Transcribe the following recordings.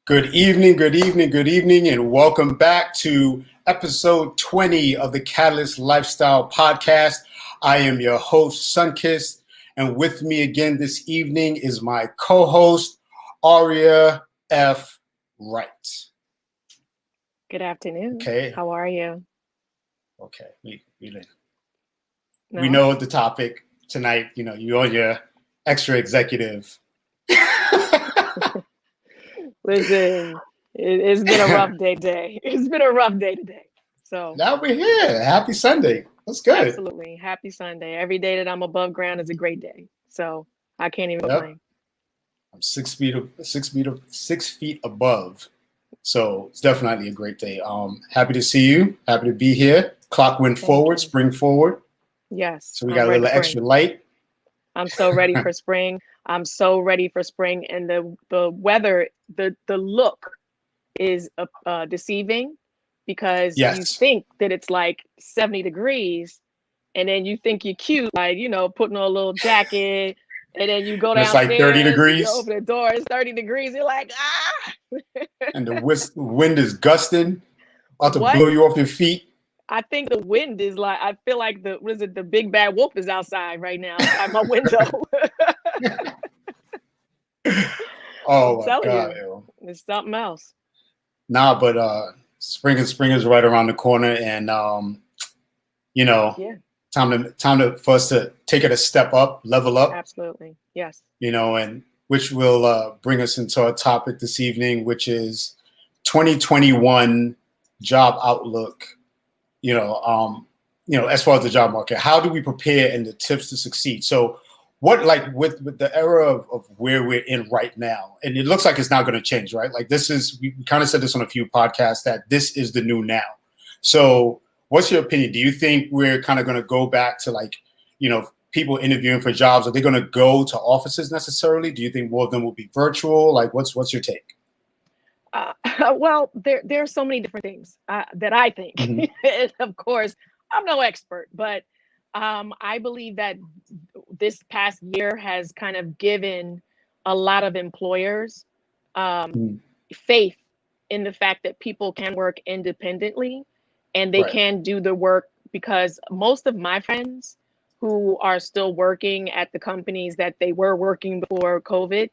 Good evening, and welcome back to episode 20 of the Catalyst Lifestyle Podcast. I am your host, Sunkist, and with me again this evening is my co-host, Aria F. Wright. Good afternoon. Okay. How are you? Okay. We know the topic tonight. You know, you're on your extra executive. Listen, it's been a rough day today. It's been a rough day today. So now we're here. Happy Sunday. That's good. Absolutely. Happy Sunday. Every day that I'm above ground is a great day. So I can't even complain. I'm 6 feet above. So it's definitely a great day. Happy to see you. Happy to be here. Clock went forward, spring forward. Yes. So we got a little extra light. I'm so ready for spring. I'm so ready for spring, and the weather, the look is deceiving because you think that it's like 70 degrees, and then you think you're cute, like, you know, putting on a little jacket, and then you go downstairs. It's like 30 degrees. You open the door, it's 30 degrees. You're like, ah! And the wind is gusting, about to blow you off your feet. I think the wind is like, I feel like the big bad wolf is outside right now at my window. Oh my God. It's something else. Nah, but spring is right around the corner, and time for us to take it a step up, level up. Absolutely. Yes. You know, and which will bring us into our topic this evening, which is 2021 job outlook. As far as the job market, how do we prepare and the tips to succeed? So what, like with the era of where we're in right now, and it looks like it's not going to change, right? Like we kind of said this on a few podcasts that this is the new now. So what's your opinion? Do you think we're kind of going to go back to people interviewing for jobs? Are they going to go to offices necessarily? Do you think more of them will be virtual? Like what's your take? Well, there are so many different things that I think. Mm-hmm. And of course, I'm no expert, but I believe that this past year has kind of given a lot of employers faith in the fact that people can work independently and they can do the work, because most of my friends who are still working at the companies that they were working before COVID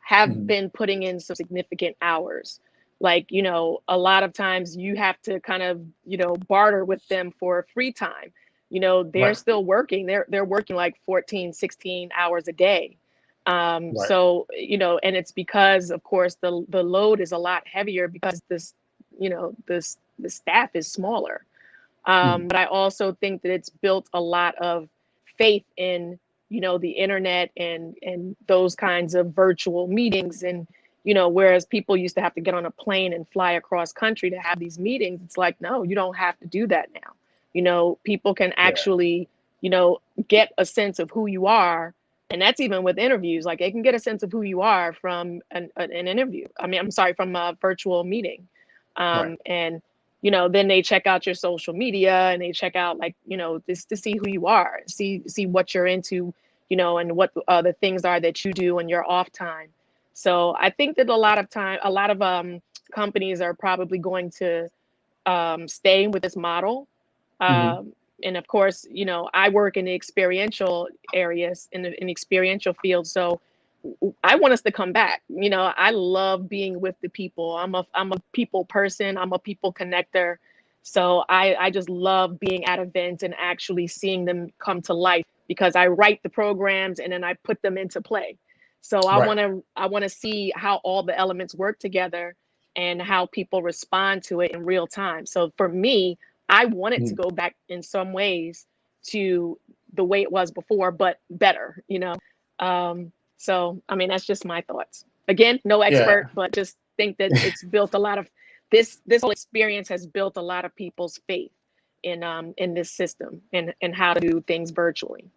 have been putting in some significant hours. Like, a lot of times you have to kind of, barter with them for free time. They're still working. They're working like 14, 16 hours a day. So, and it's because, of course, the load is a lot heavier because the staff is smaller. But I also think that it's built a lot of faith in the internet and those kinds of virtual meetings. And, whereas people used to have to get on a plane and fly across country to have these meetings, it's like, no, you don't have to do that now. People can actually, get a sense of who you are. And that's even with interviews. Like they can get a sense of who you are from an interview. From a virtual meeting. And, then they check out your social media and they check out just to see who you are, see what you're into, and what the things are that you do in your off time. So I think that a lot of companies are probably going to stay with this model. And of course, I work in the experiential areas, in the experiential field. So I want us to come back. I love being with the people. I'm a people person. I'm a people connector. So I just love being at events and actually seeing them come to life, because I write the programs and then I put them into play. So I want to see how all the elements work together and how people respond to it in real time. So for me, I want it to go back in some ways to the way it was before, but better, So, that's just my thoughts. Again, no expert, but just think that it's built a lot of this whole experience has built a lot of people's faith in this system and how to do things virtually.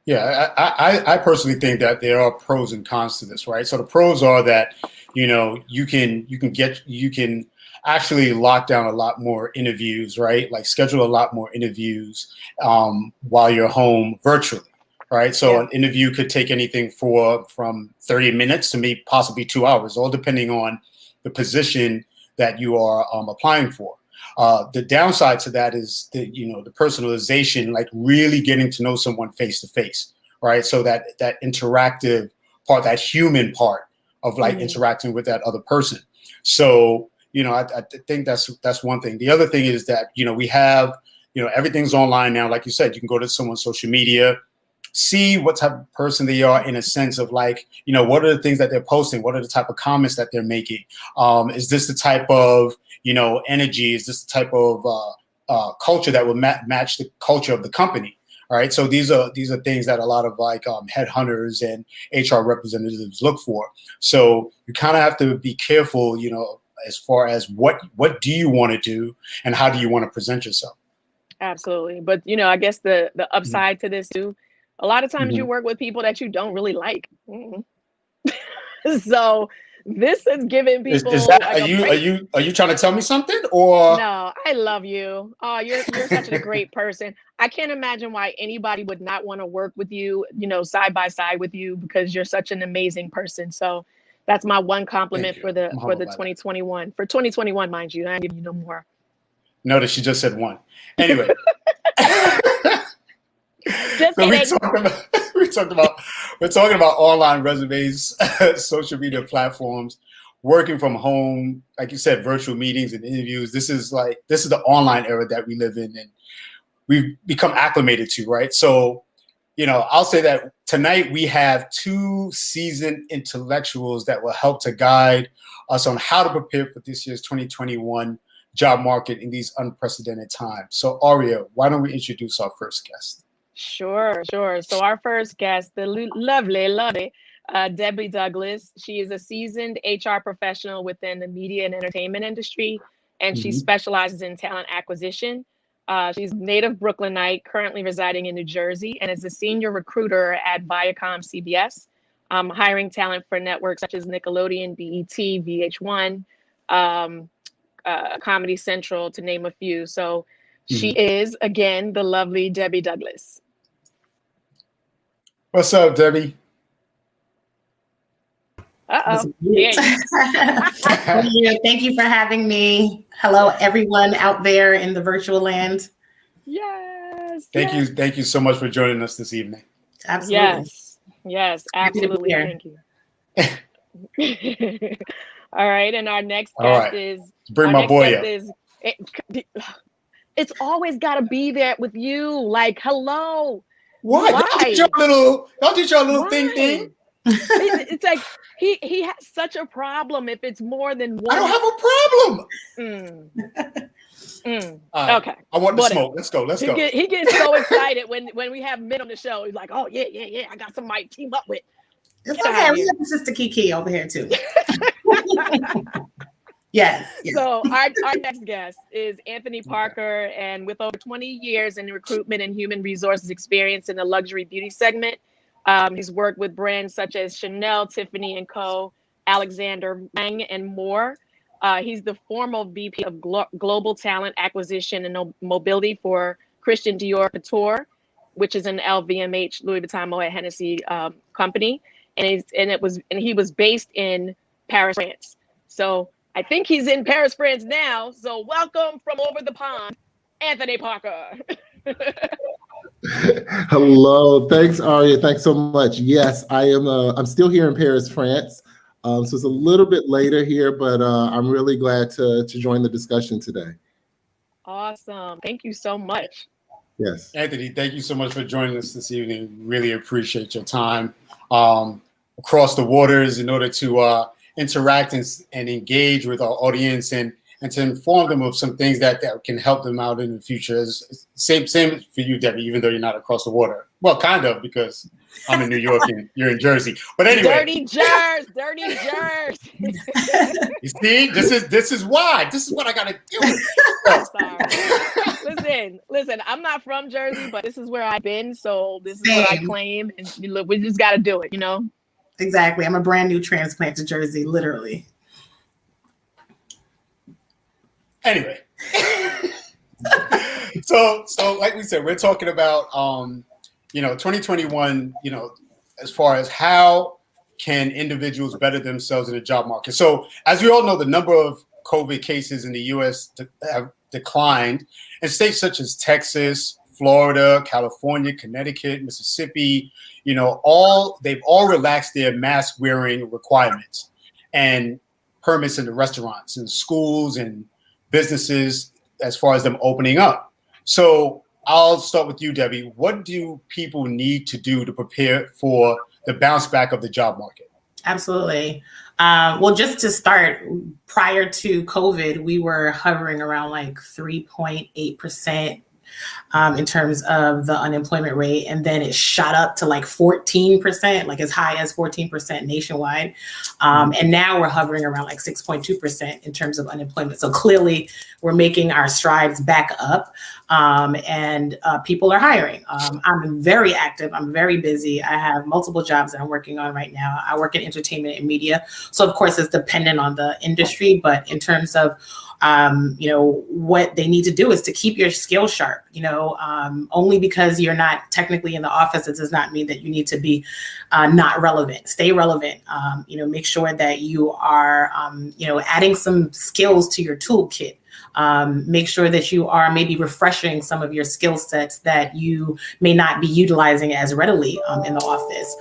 Yeah, I personally think that there are pros and cons to this, right? So the pros are that, you can actually lock down a lot more interviews, right? Like schedule a lot more interviews while you're home virtually. Right. So an interview could take anything from 30 minutes to maybe possibly 2 hours, all depending on, the position that you are applying for. The downside to that is the personalization, like really getting to know someone face to face, right? So that interactive part, that human part of like interacting with that other person. So, I think that's one thing. The other thing is that, we have, everything's online now. Like you said, you can go to someone's social media, see what type of person they are in a sense of like, what are the things that they're posting? What are the type of comments that they're making? Is this the type of, energy? Is this the type of culture that will match the culture of the company? All right. So these are things that a lot of like headhunters and HR representatives look for. So you kind of have to be careful, as far as what do you want to do and how do you want to present yourself? Absolutely. But, I guess the upside to this too, a lot of times you work with people that you don't really like. So this is giving people. Is that, like are you trying to tell me something or? No, I love you. Oh, you're such a great person. I can't imagine why anybody would not want to work with you, side by side with you, because you're such an amazing person. So that's my one compliment for the 2021. For 2021, mind you, I give you no more. Notice she just said one. Anyway. Just so we're talking about online resumes, social media platforms, working from home, like you said, virtual meetings and interviews. This is the online era that we live in and we've become acclimated to, right? So, I'll say that tonight we have two seasoned intellectuals that will help to guide us on how to prepare for this year's 2021 job market in these unprecedented times. So Aria, why don't we introduce our first guest? Sure. So our first guest, the lovely Debbie Douglas. She is a seasoned HR professional within the media and entertainment industry, and she specializes in talent acquisition. She's native Brooklynite, currently residing in New Jersey, and is a senior recruiter at ViacomCBS, hiring talent for networks such as Nickelodeon, BET, VH1, Comedy Central, to name a few. So she is, again, the lovely Debbie Douglas. What's up, Debbie? Uh-oh. Thank you for having me. Hello, everyone out there in the virtual land. Yes. Thank you so much for joining us this evening. Absolutely. Yes, absolutely. Thank you. All right, and our next guest is bring my boy up. It's always got to be there with you. Like, hello. What? Don't do your little thing. It's like he has such a problem if it's more than one. I don't have a problem. Okay. I want the smoke. Let's go. He gets so excited when we have men on the show. He's like, oh, yeah. I got somebody to team up with. It's okay. We have Sister Kiki over here, too. Yes. So our next guest is Anthony Parker, and with over 20 years in recruitment and human resources experience in the luxury beauty segment, he's worked with brands such as Chanel, Tiffany Co, Alexander, Vang, and more. He's the former VP of Global Talent Acquisition and Mobility for Christian Dior Couture, which is an LVMH Louis Vuitton Moet Hennessy company, and he was based in Paris, France. So I think he's in Paris, France now. So welcome from over the pond, Anthony Parker. Hello. Thanks, Aria. Thanks so much. Yes, I am. I'm still here in Paris, France. So it's a little bit later here, but I'm really glad to join the discussion today. Awesome. Thank you so much. Yes. Anthony, thank you so much for joining us this evening. Really appreciate your time across the waters in order to interact and engage with our audience and to inform them of some things that can help them out in the future. Same for you, Debbie, even though you're not across the water. Well, kind of, because I'm in New York and you're in Jersey. But anyway. Dirty Jers. You see, this is why. This is what I got to do. I'm sorry. Listen, I'm not from Jersey, but this is where I've been. So this is what I claim. And look, we just got to do it, Exactly. I'm a brand new transplant to Jersey, literally. Anyway, so like we said, we're talking about 2021. As far as how can individuals better themselves in the job market? So as we all know, the number of COVID cases in the U.S. have declined, and states such as Texas, Florida, California, Connecticut, Mississippi, they've all relaxed their mask wearing requirements and permits in the restaurants and schools and businesses as far as them opening up. So I'll start with you, Debbie. What do people need to do to prepare for the bounce back of the job market? Absolutely. Well, just to start, prior to COVID, we were hovering around like 3.8%. In terms of the unemployment rate. And then it shot up to like 14%, like as high as 14% nationwide. And now we're hovering around like 6.2% in terms of unemployment. So clearly we're making our strides back up, and people are hiring. I'm very active. I'm very busy. I have multiple jobs that I'm working on right now. I work in entertainment and media. So of course it's dependent on the industry, but in terms of what they need to do is to keep your skills sharp. Only because you're not technically in the office, it does not mean that you need to be not relevant. Stay relevant. Make sure that you are, adding some skills to your toolkit. Make sure that you are maybe refreshing some of your skill sets that you may not be utilizing as readily in the office.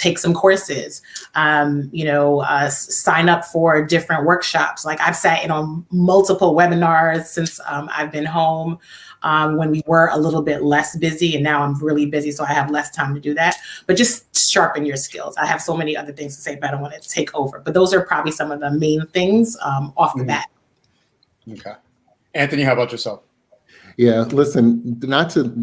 Take some courses, sign up for different workshops. Like I've sat in on multiple webinars since I've been home, when we were a little bit less busy, and now I'm really busy, so I have less time to do that. But just sharpen your skills. I have so many other things to say, but I don't want to take over. But those are probably some of the main things off the bat. Okay. Anthony, how about yourself? Yeah, listen,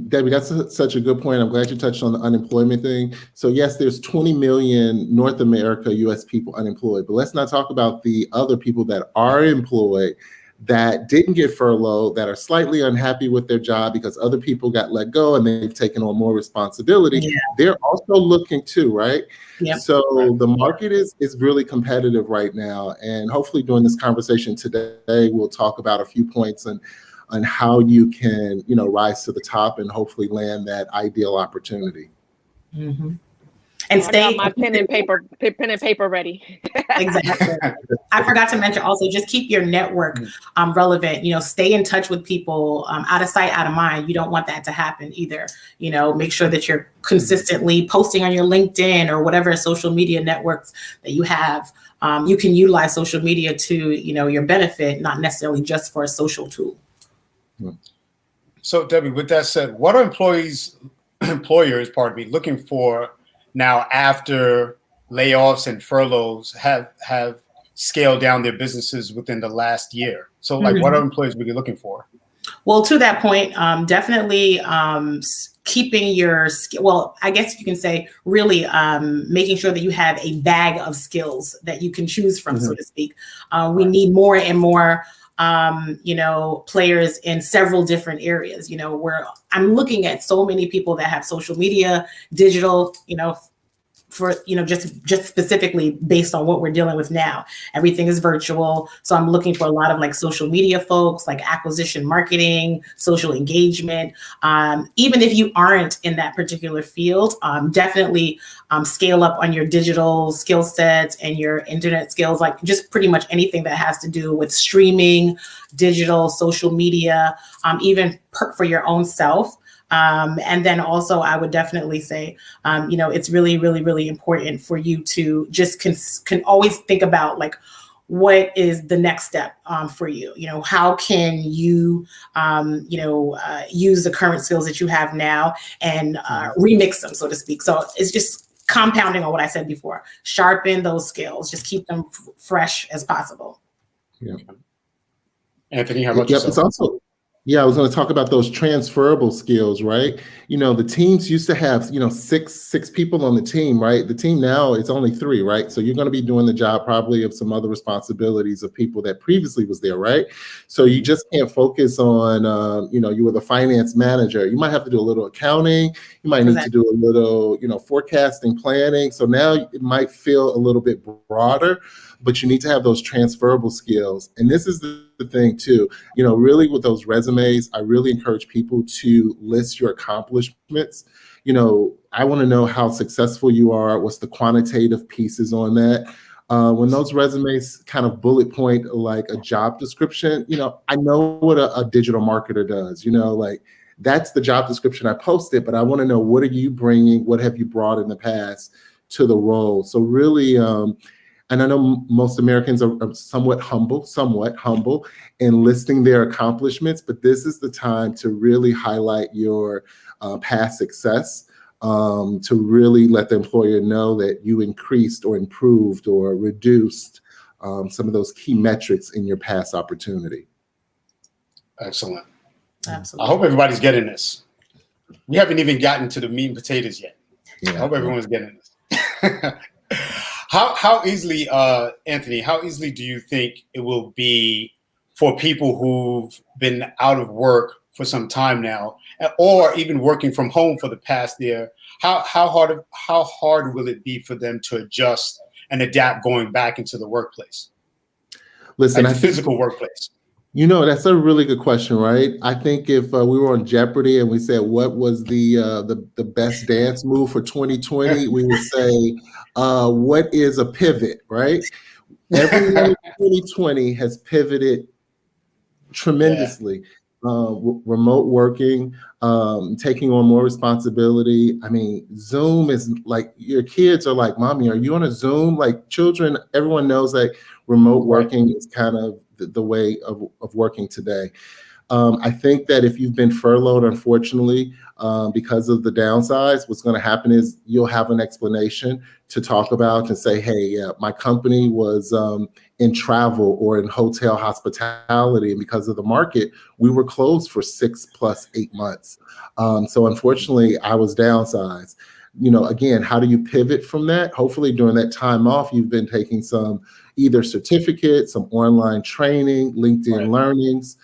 Debbie, that's such a good point. I'm glad you touched on the unemployment thing. So yes, there's 20 million North America, US people unemployed, but let's not talk about the other people that are employed that didn't get furloughed, that are slightly unhappy with their job because other people got let go and they've taken on more responsibility. Yeah. They're also looking too, right? Yep. So the market is really competitive right now. And hopefully during this conversation today, we'll talk about a few points on how you can, rise to the top and hopefully land that ideal opportunity. Mm-hmm. And I got my pen and paper ready. Exactly. I forgot to mention also, just keep your network relevant. Stay in touch with people. Out of sight, out of mind. You don't want that to happen either. Make sure that you're consistently posting on your LinkedIn or whatever social media networks that you have. You can utilize social media to your benefit, not necessarily just for a social tool. So Debbie, with that said, what are employers, looking for now after layoffs and furloughs have scaled down their businesses within the last year? So what are employers really looking for? Well, to that point, definitely keeping your I guess you can say really making sure that you have a bag of skills that you can choose from, so to speak. We need more and more players in several different areas, where I'm looking at so many people that have social media, digital, for, just specifically based on what we're dealing with now. Everything is virtual. So I'm looking for a lot of like social media folks, like acquisition marketing, social engagement. Even if you aren't in that particular field, definitely scale up on your digital skill sets and your internet skills, like just pretty much anything that has to do with streaming, digital, social media, even for your own self. And then also I would definitely say, it's really, really, really important for you to just can always think about like, what is the next step for you? How can you, use the current skills that you have now and remix them, so to speak. So it's just compounding on what I said before. Sharpen those skills, just keep them fresh as possible. Yeah. Anthony, how about yourself? It's also, I was going to talk about those transferable skills, right? The teams used to have, six people on the team, right? The team now, it's only 3, right? So you're going to be doing the job probably of some other responsibilities of people that previously was there, right? So you just can't focus on, you were the finance manager. You might have to do a little accounting. You might need to do a little, forecasting, planning. So now it might feel a little bit broader. but you need to have those transferable skills. And this is the thing too, really with those resumes, I really encourage people to list your accomplishments. I want to know how successful you are. What's the quantitative pieces on that? When those resumes kind of bullet point like a job description, I know what a digital marketer does, like that's the job description I posted, but I want to know, what are you bringing? What have you brought in the past to the role? So really, and I know most Americans are somewhat humble in listing their accomplishments, but this is the time to really highlight your past success, to really let the employer know that you increased or improved or reduced some of those key metrics in your past opportunity. Excellent. Absolutely. I hope everybody's getting this. We haven't even gotten to the meat and potatoes yet. Yeah. I hope everyone's getting this. How easily, Anthony, how easily do you think it will be for people who've been out of work for some time now, or even working from home for the past year? How hard will it be for them to adjust and adapt going back into the workplace? Listen, like physical workplace. That's a really good question, right? I think if we were on Jeopardy and we said what was the best dance move for 2020, we would say, what is a pivot, right? Everyone in 2020 has pivoted tremendously. Remote working, taking on more responsibility. I mean, Zoom is like, your kids are like, Mommy, are you on a Zoom? Like children, everyone knows that remote working is kind of the way of working today. I think that if you've been furloughed, unfortunately, because of the downsides, what's going to happen is you'll have an explanation to talk about and say, hey, yeah, my company was in travel or in hotel hospitality, and because of the market, we were closed for 6+8 months. So unfortunately, I was downsized. Again, how do you pivot from that? Hopefully during that time off, you've been taking some either certificates, some online training, LinkedIn learnings.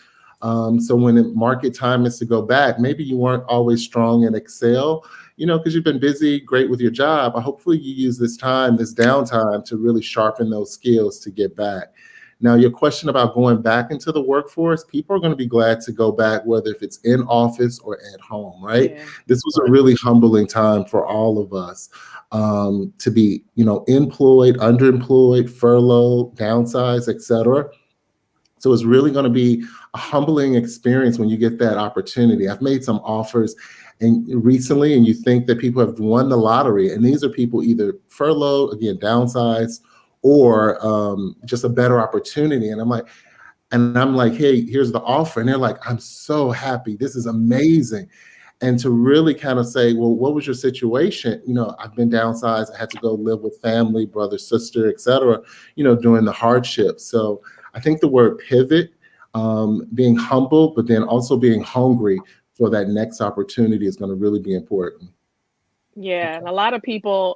So when the market time is to go back, maybe you weren't always strong in Excel, because you've been busy, great with your job. Hopefully you use this time, this downtime, to really sharpen those skills to get back. Now, your question about going back into the workforce, people are going to be glad to go back, whether if it's in office or at home, right? Yeah. This was a really humbling time for all of us to be, employed, underemployed, furloughed, downsized, et cetera. So it's really going to be a humbling experience when you get that opportunity. I've made some offers recently, and you think that people have won the lottery, and these are people either furloughed, again, downsized, or just a better opportunity. And I'm like, hey, here's the offer. And they're like, I'm so happy. This is amazing. And to really kind of say, well, what was your situation? I've been downsized. I had to go live with family, brother, sister, et cetera, during the hardship. So I think the word pivot, being humble, but then also being hungry for that next opportunity is going to really be important. Yeah, and a lot of people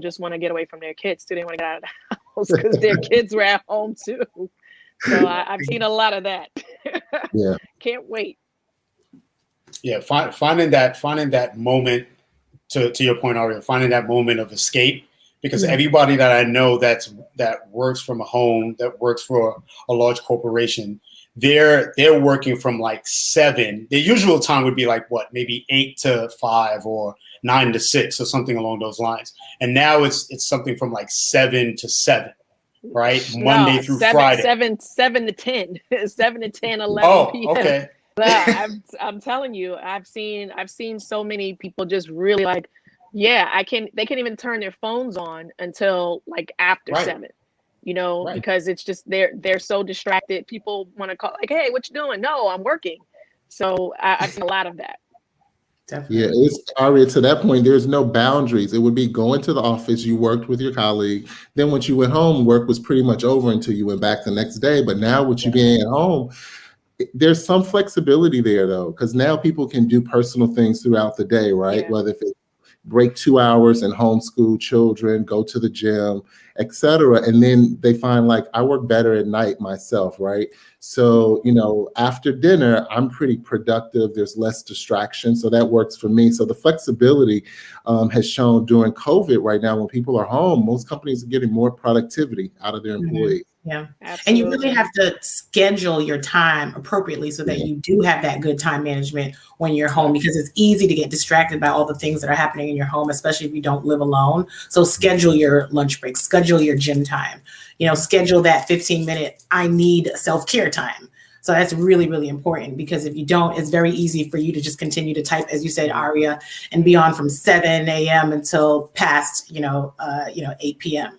just want to get away from their kids too. They want to get out of the house because their kids were at home too. So I've seen a lot of that. Yeah, can't wait. Yeah, finding that moment, to your point, Aria, finding that moment of escape, because everybody that I know that works from a home, that works for a large corporation, they're working from like 7. Their usual time would be like what, maybe 8 to 5 or 9 to 6 or something along those lines. And now it's something from like 7 to 7, right? Monday through Friday. 7 to 10, 7 to 10, 11 p.m. Okay. I'm telling you, I've seen so many people just really like, they can't even turn their phones on until like after 7. Because it's just they're so distracted. People want to call like, hey, what you doing? No, I'm working. So I've seen a lot of that. Definitely. Yeah, it's Aria, to that point, there's no boundaries. It would be going to the office, you worked with your colleague. Then once you went home, work was pretty much over until you went back the next day. But now with you being at home, there's some flexibility there though, because now people can do personal things throughout the day, right? Yeah. Whether if it's break 2 hours and homeschool children, go to the gym, etc. And then they find like, I work better at night myself, right? So, after dinner, I'm pretty productive. There's less distraction. So that works for me. So the flexibility has shown during COVID right now, when people are home, most companies are getting more productivity out of their employees. Yeah. Absolutely. And you really have to schedule your time appropriately so that you do have that good time management when you're home, because it's easy to get distracted by all the things that are happening in your home, especially if you don't live alone. So schedule your lunch break, schedule your gym time, schedule that 15-minute, I need self-care time. So that's really, really important, because if you don't, it's very easy for you to just continue to type, as you said, Aria, and be on from 7 a.m. until past, 8 p.m.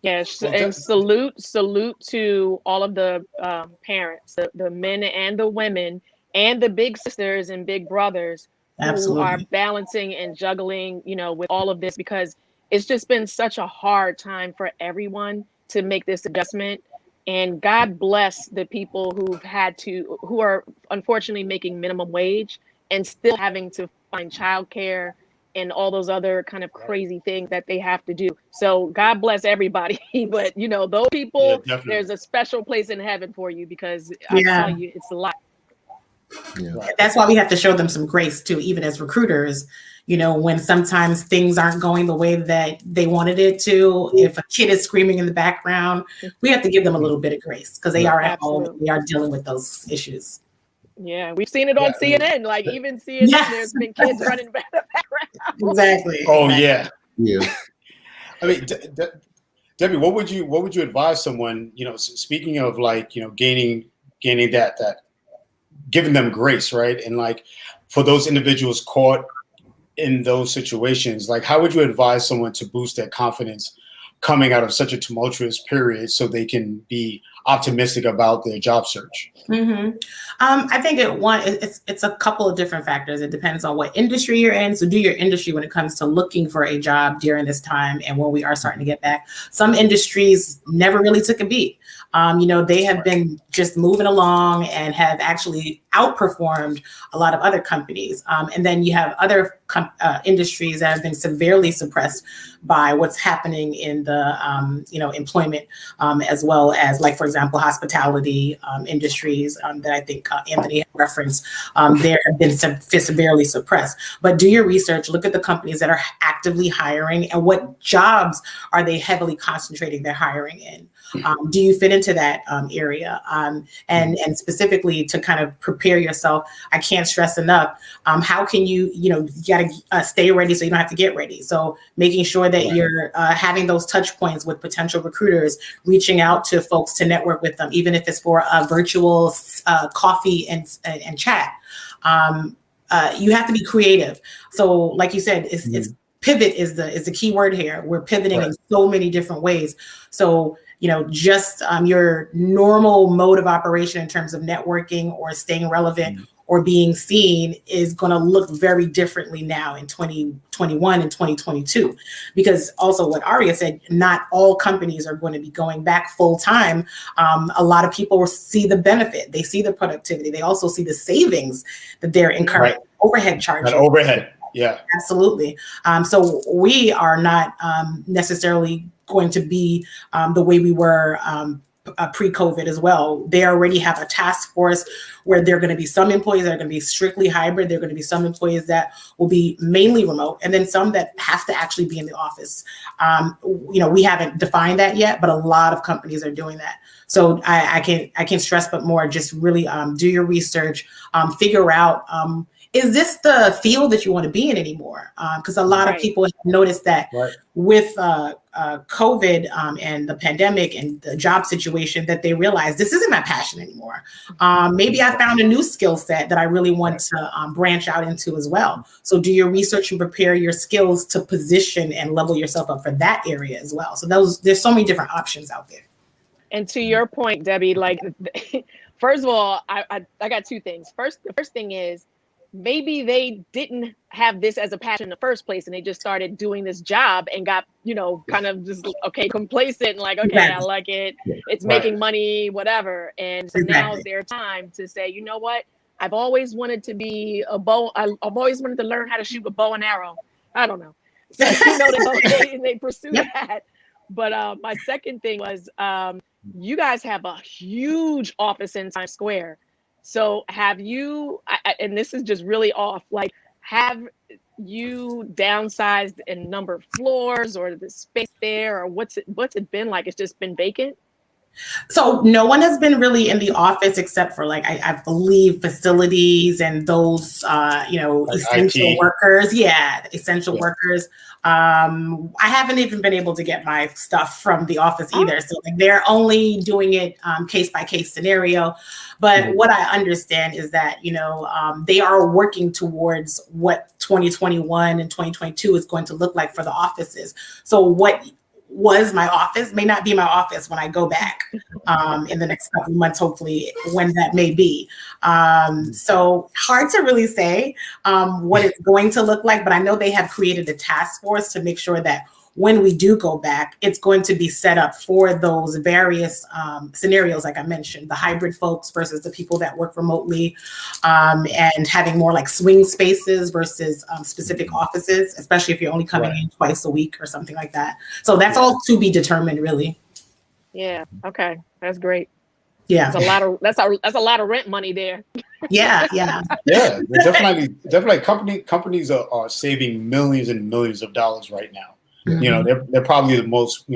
Yes, and salute to all of the parents, the men and the women, and the big sisters and big brothers who are balancing and juggling, with all of this, because it's just been such a hard time for everyone to make this adjustment. And God bless the people who are unfortunately making minimum wage and still having to find childcare and all those other kind of crazy things that they have to do. So God bless everybody. But those people, there's a special place in heaven for you, because I tell you, it's a lot. Yeah. That's why we have to show them some grace too, even as recruiters, when sometimes things aren't going the way that they wanted it to. If a kid is screaming in the background, we have to give them a little bit of grace, because they are at home, they are dealing with those issues. Yeah, we've seen it on CNN. Like even CNN, there's been kids running back the background. Exactly. Oh yeah. Yeah. I mean, Debbie, what would you advise someone? Speaking of like gaining that, giving them grace, right? And like for those individuals caught in those situations, like how would you advise someone to boost their confidence coming out of such a tumultuous period so they can be optimistic about their job search? Mm-hmm. I think it's a couple of different factors. It depends on what industry you're in. So do your industry when it comes to looking for a job during this time and when we are starting to get back. Some industries never really took a beat. They have been just moving along and have actually outperformed a lot of other companies. And then you have other industries that have been severely suppressed by what's happening in the, employment, as well as, like, for example, hospitality industries that I think Anthony referenced. There have been severely suppressed. But do your research, look at the companies that are actively hiring and what jobs are they heavily concentrating their hiring in. Do you fit into that area? And specifically to kind of prepare yourself, I can't stress enough, how can you got to stay ready so you don't have to get ready. So making sure that you're having those touch points with potential recruiters, reaching out to folks to network with them, even if it's for a virtual coffee and chat. You have to be creative. So like you said, it's pivot is the key word here. We're pivoting in so many different ways. So just your normal mode of operation in terms of networking or staying relevant or being seen is going to look very differently now in 2021 and 2022. Because also what Aria said, not all companies are going to be going back full time. A lot of people see the benefit. They see the productivity. They also see the savings that they're incurring, overhead charges. That overhead. Yeah, absolutely. So we are not necessarily going to be the way we were pre-COVID as well. They already have a task force where there are going to be some employees that are going to be strictly hybrid. There are going to be some employees that will be mainly remote, and then some that have to actually be in the office. We haven't defined that yet, but a lot of companies are doing that. So I can't stress but more, just really do your research, figure out, is this the field that you want to be in anymore? Because a lot of people have noticed that with COVID and the pandemic and the job situation, that they realize this isn't my passion anymore. Maybe I found a new skill set that I really want to branch out into as well. So do your research and prepare your skills to position and level yourself up for that area as well. So there's so many different options out there. And to your point, Debbie, like, first of all, I got two things. The first thing is, maybe they didn't have this as a passion in the first place, and they just started doing this job and got, kind of just, complacent and like, okay, I like it. It's making money, whatever. And so now is their time to say, you know what? I've always wanted to be I've always wanted to learn how to shoot a bow and arrow. I don't know. So, they pursue that. But my second thing was, you guys have a huge office in Times Square. So have you, and this is just really off, like, have you downsized in number of floors or the space there, or what's it been like? It's just been vacant? So no one has been really in the office except for like I believe facilities and those Like essential IT. workers. Yeah, essential workers. I haven't even been able to get my stuff from the office either. So like, they're only doing it case by case scenario. But what I understand is that they are working towards what 2021 and 2022 is going to look like for the offices. So what was my office may not be my office when I go back in the next couple of months, hopefully, when that may be. So hard to really say what it's going to look like, but I know they have created a task force to make sure that when we do go back, it's going to be set up for those various scenarios, like I mentioned, the hybrid folks versus the people that work remotely, and having more like swing spaces versus specific offices, especially if you're only coming in twice a week or something like that. So that's all to be determined, really. Yeah. Okay. That's great. Yeah. That's a lot of rent money there. Yeah. Yeah, definitely companies are saving millions and millions of dollars right now. They're probably the most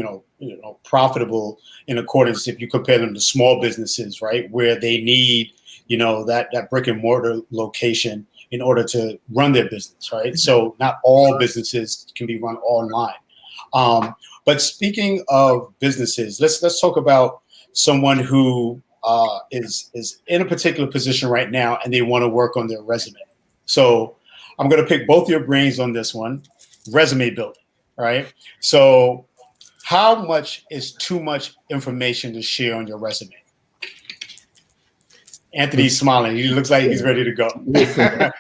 profitable in accordance if you compare them to small businesses, right, where they need that brick and mortar location in order to run their business, right? So not all businesses can be run online. But speaking of businesses, let's talk about someone who is in a particular position right now and they want to work on their resume. So I'm going to pick both your brains on this one, resume building. Right. So how much is too much information to share on your resume? Anthony's smiling. He looks like he's ready to go. Listen,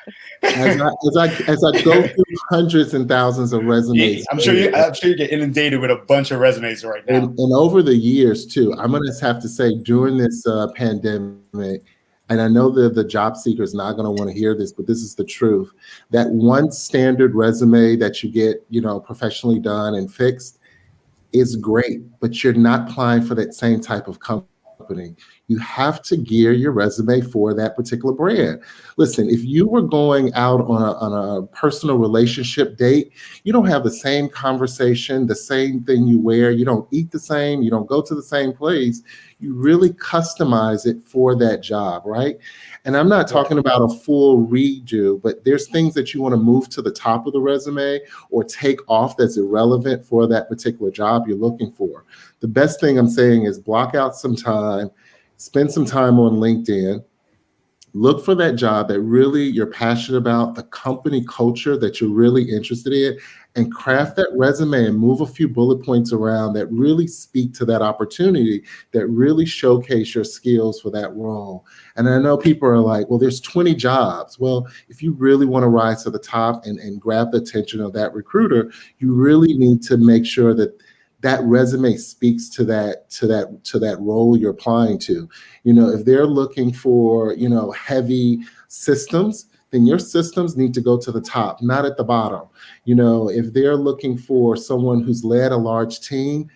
as I go through hundreds and thousands of resumes, I'm sure you get inundated with a bunch of resumes right now. And over the years too, I'm going to have to say during this pandemic, and I know that the job seeker is not going to want to hear this, but this is the truth, that one standard resume that you get, professionally done and fixed is great, but you're not applying for that same type of company. You have to gear your resume for that particular brand. Listen, if you were going out on a personal relationship date, you don't have the same conversation, the same thing you wear, you don't eat the same, you don't go to the same place. You really customize it for that job, right? And I'm not talking about a full redo, but there's things that you want to move to the top of the resume or take off that's irrelevant for that particular job you're looking for. The best thing I'm saying is block out some time, spend some time on LinkedIn, look for that job that really you're passionate about, the company culture that you're really interested in, and craft that resume and move a few bullet points around that really speak to that opportunity, that really showcase your skills for that role. And I know people are like, well, there's 20 jobs. Well, if you really want to rise to the top and grab the attention of that recruiter, you really need to make sure that that resume speaks to that role you're applying to. If they're looking for, heavy systems, then your systems need to go to the top, not at the bottom. If they're looking for someone who's led a large team,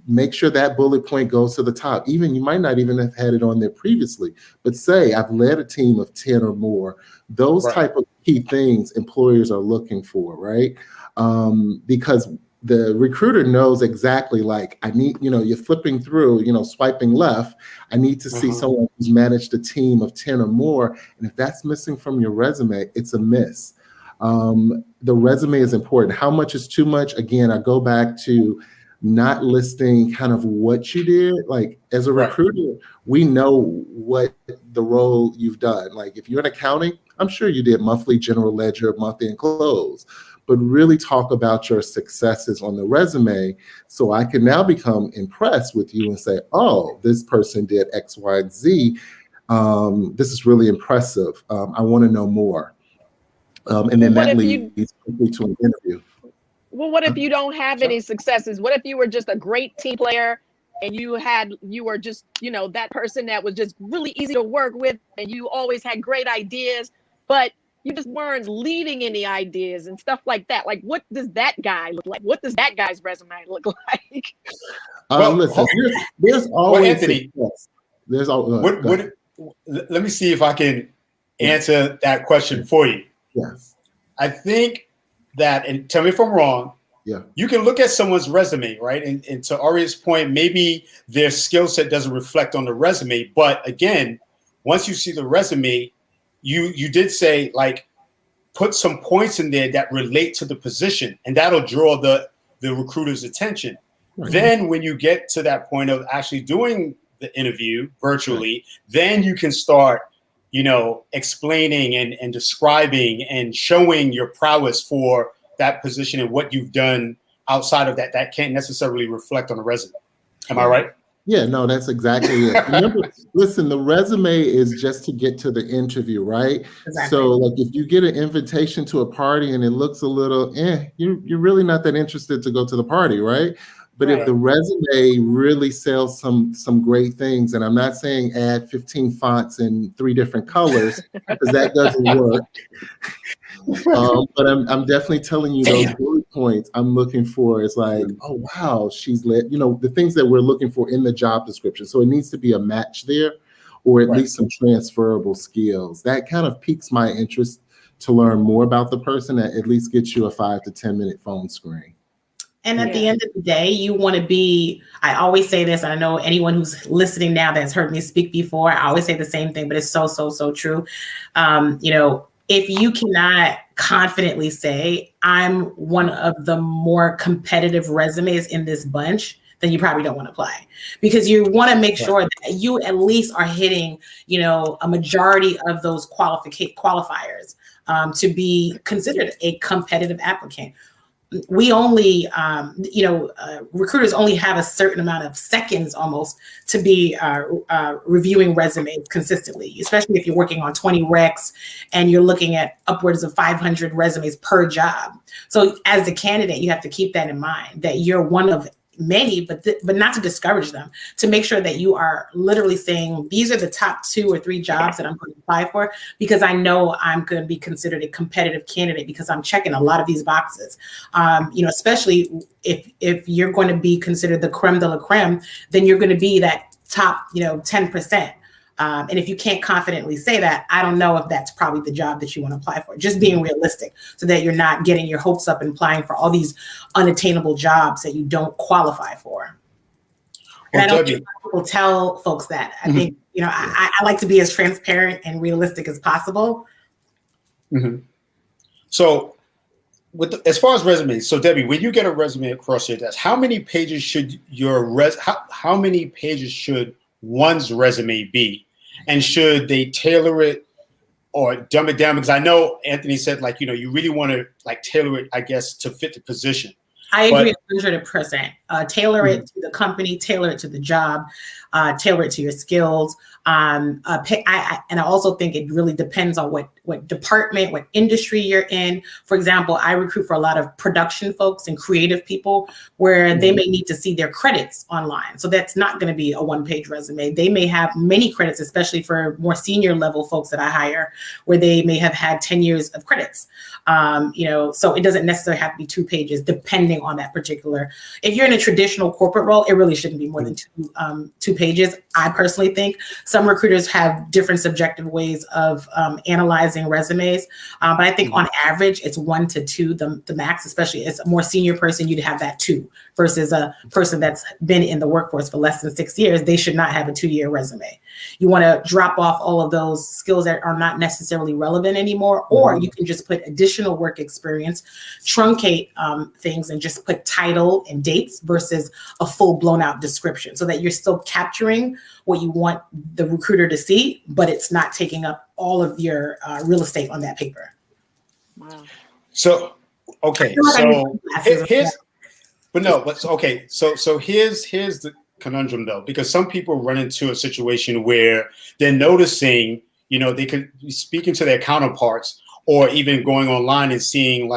make sure that bullet point goes to the top. Even you might not even have had it on there previously, but say I've led a team of 10 or more. Those type of key things employers are looking for, right? Because the recruiter knows exactly, like, I need, you're flipping through, swiping left. I need to see someone who's managed a team of 10 or more. And if that's missing from your resume, it's a miss. The resume is important. How much is too much? Again, I go back to not listing kind of what you did. Like, as a recruiter, we know what the role you've done. Like, if you're in accounting, I'm sure you did monthly general ledger, month-end close. But really talk about your successes on the resume so I can now become impressed with you and say, oh, this person did X, Y, and Z. This is really impressive. I want to know more. And then that leads quickly to an interview. Well, what if you don't have any successes? What if you were just a great team player and you were just, that person that was just really easy to work with and you always had great ideas, but you just weren't leading any ideas and stuff like that. Like, what does that guy look like? What does that guy's resume look like? Well, Listen, there's always Anthony, there's always. Let me see if I can answer that question for you. Yes. I think that, and tell me if I'm wrong, Yeah. you can look at someone's resume, right? And to Aria's point, maybe their skill set doesn't reflect on the resume. But again, once you see the resume, you did say, like, put some points in there that relate to the position, and that'll draw the recruiter's attention. Right. Then when you get to that point of actually doing the interview virtually, then you can start, explaining and describing and showing your prowess for that position and what you've done outside of that. That can't necessarily reflect on the resume. Am I right? Yeah, no, that's exactly it. Remember, listen, the resume is just to get to the interview, right? Exactly. So, like, if you get an invitation to a party and it looks a little, you're really not that interested to go to the party, right? But if the resume really sells some great things, and I'm not saying add 15 fonts in 3 different colors, because that doesn't work. But I'm definitely telling you those bullet points I'm looking for is like, oh, wow, she's lit. The things that we're looking for in the job description. So it needs to be a match there, or at least some transferable skills. That kind of piques my interest to learn more about the person. That at least gets you a 5 to 10 minute phone screen. And at the end of the day, you want to be, I always say this, and I know anyone who's listening now that's heard me speak before, I always say the same thing, but it's so, so, so true. If you cannot confidently say, I'm one of the more competitive resumes in this bunch, then you probably don't want to apply, because you want to make sure that you at least are hitting, a majority of those qualifiers to be considered a competitive applicant. We only, recruiters only have a certain amount of seconds almost to be reviewing resumes consistently, especially if you're working on 20 recs and you're looking at upwards of 500 resumes per job. So as a candidate, you have to keep that in mind, that you're one of many, but not to discourage them, to make sure that you are literally saying, these are the top 2 or 3 jobs that I'm going to apply for, because I know I'm going to be considered a competitive candidate because I'm checking a lot of these boxes. Especially if you're going to be considered the creme de la creme, then you're going to be that top, 10%. And if you can't confidently say that, I don't know if that's probably the job that you want to apply for. Just being realistic, so that you're not getting your hopes up and applying for all these unattainable jobs that you don't qualify for. And I don't think people tell folks that. I think, I like to be as transparent and realistic as possible. Mm-hmm. So as far as resumes, so Debbie, when you get a resume across your desk, how many pages should how many pages should one's resume be? And should they tailor it or dumb it down? Because I know Anthony said, you really want to tailor it, I guess, to fit the position. I agree 100%. Tailor it to the company, tailor it to the job, tailor it to your skills. And I also think it really depends on what department, what industry you're in. For example, I recruit for a lot of production folks and creative people where they may need to see their credits online. So that's not going to be a 1-page resume. They may have many credits, especially for more senior level folks that I hire, where they may have had 10 years of credits. So it doesn't necessarily have to be 2 pages, depending on that particular. If you're in a traditional corporate role, it really shouldn't be more than 2 pages. I personally think some recruiters have different subjective ways of analyzing resumes, but I think on average it's 1 to 2 the max. Especially as a more senior person, you'd have that 2 versus a person that's been in the workforce for less than 6 years. They should not have a 2-year resume. You want to drop off all of those skills that are not necessarily relevant anymore, or you can just put additional work experience, truncate things, and just put title and dates versus a full blown out description, so that you're still capturing what you want the recruiter to see, but it's not taking up all of your real estate on that paper. Wow. So, okay. So here's the conundrum though, because some people run into a situation where they're noticing, they could be speaking to their counterparts or even going online and seeing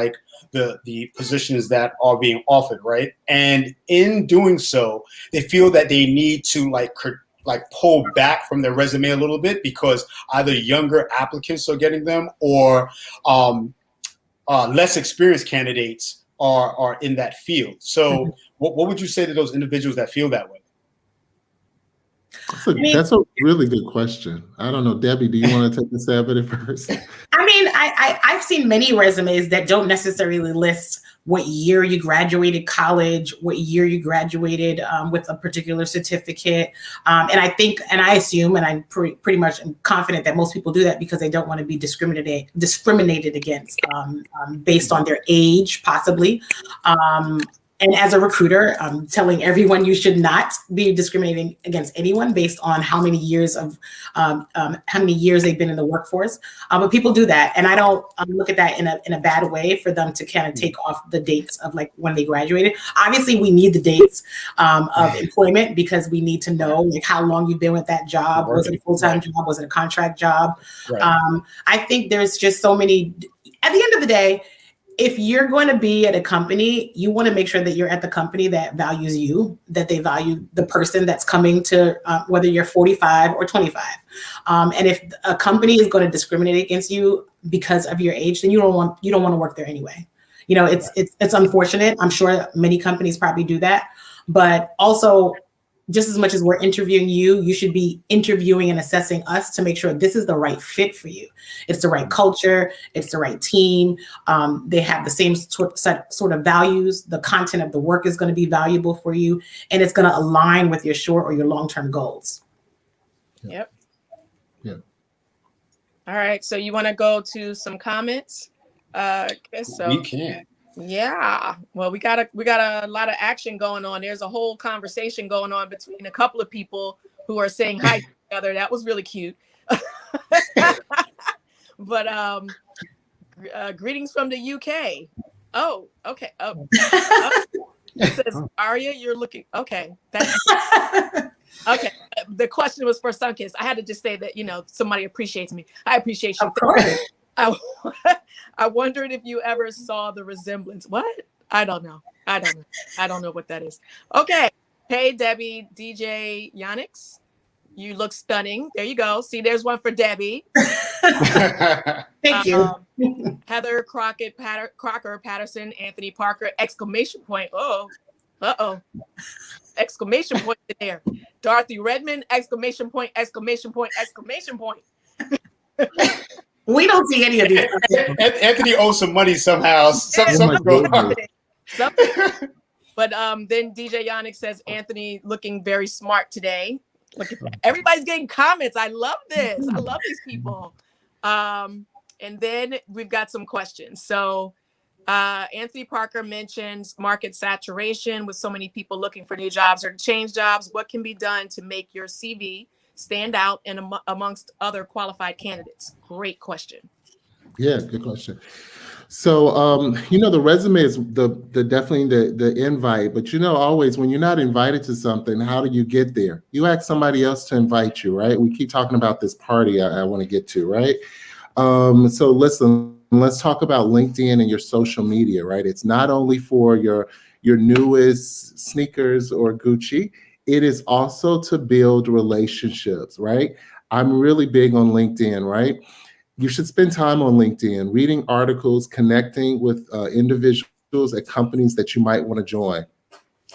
the positions that are being offered, right? And in doing so, they feel that they need to like pull back from their resume a little bit because either younger applicants are getting them or less experienced candidates are in that field. So what would you say to those individuals that feel that way? That's a really good question. I don't know, Debbie, do you want to take a stab at it first? I mean, I've seen many resumes that don't necessarily list what year you graduated college, what year you graduated with a particular certificate. And I think, and I assume, and I'm pretty much confident that most people do that because they don't want to be discriminated against based on their age, possibly. And as a recruiter, I'm telling everyone you should not be discriminating against anyone based on how many years they've been in the workforce. But people do that, and I don't look at that in a bad way for them to kind of take off the dates of like when they graduated. Obviously, we need the dates of employment because we need to know like how long you've been with that job. Was it a full-time job? Was it a contract job? Right. I think there's just so many. At the end of the day, if you're going to be at a company, you want to make sure that you're at the company that values you, that they value the person that's coming to, whether you're 45 or 25. And if a company is going to discriminate against you because of your age, then you don't want to work there anyway. You know, it's unfortunate. I'm sure many companies probably do that, but also just as much as we're interviewing you, you should be interviewing and assessing us to make sure this is the right fit for you. It's the right culture. It's the right team. They have the same sort of values. The content of the work is going to be valuable for you, and it's going to align with your short or your long-term goals. Yep. Yeah. All right. So you want to go to some comments? So we can. Yeah, well, we got a lot of action going on. There's a whole conversation going on between a couple of people who are saying hi to each other. That was really cute. But greetings from the UK. Oh, okay. Oh, it says Aria, you're looking okay. That's okay. The question was for Sunkiss. I had to just say that somebody appreciates me. I appreciate you. Of course. I wondered if you ever saw the resemblance. What? I don't know. I don't know what that is. Okay. Hey, Debbie, DJ Yanix. You look stunning. There you go. See, there's one for Debbie. Thank you. Heather Crocker Patterson, Anthony Parker, exclamation point. Oh, uh-oh. Exclamation point in there. Dorothy Redmond, exclamation point, exclamation point, exclamation point. We don't see any of these. Anthony owes some money somehow. Something going on. But then DJ Yannick says, Anthony looking very smart today. Look at that. Everybody's getting comments. I love this. I love these people. And then we've got some questions. So Anthony Parker mentions market saturation with so many people looking for new jobs or to change jobs. What can be done to make your CV stand out and amongst other qualified candidates? Great question. Yeah, good question. So, the resume is definitely the invite, but always when you're not invited to something, how do you get there? You ask somebody else to invite you, right? We keep talking about this party I want to get to, right? So listen, let's talk about LinkedIn and your social media, right? It's not only for your newest sneakers or Gucci. It is also to build relationships, right? I'm really big on LinkedIn, right? You should spend time on LinkedIn, reading articles, connecting with individuals at companies that you might want to join.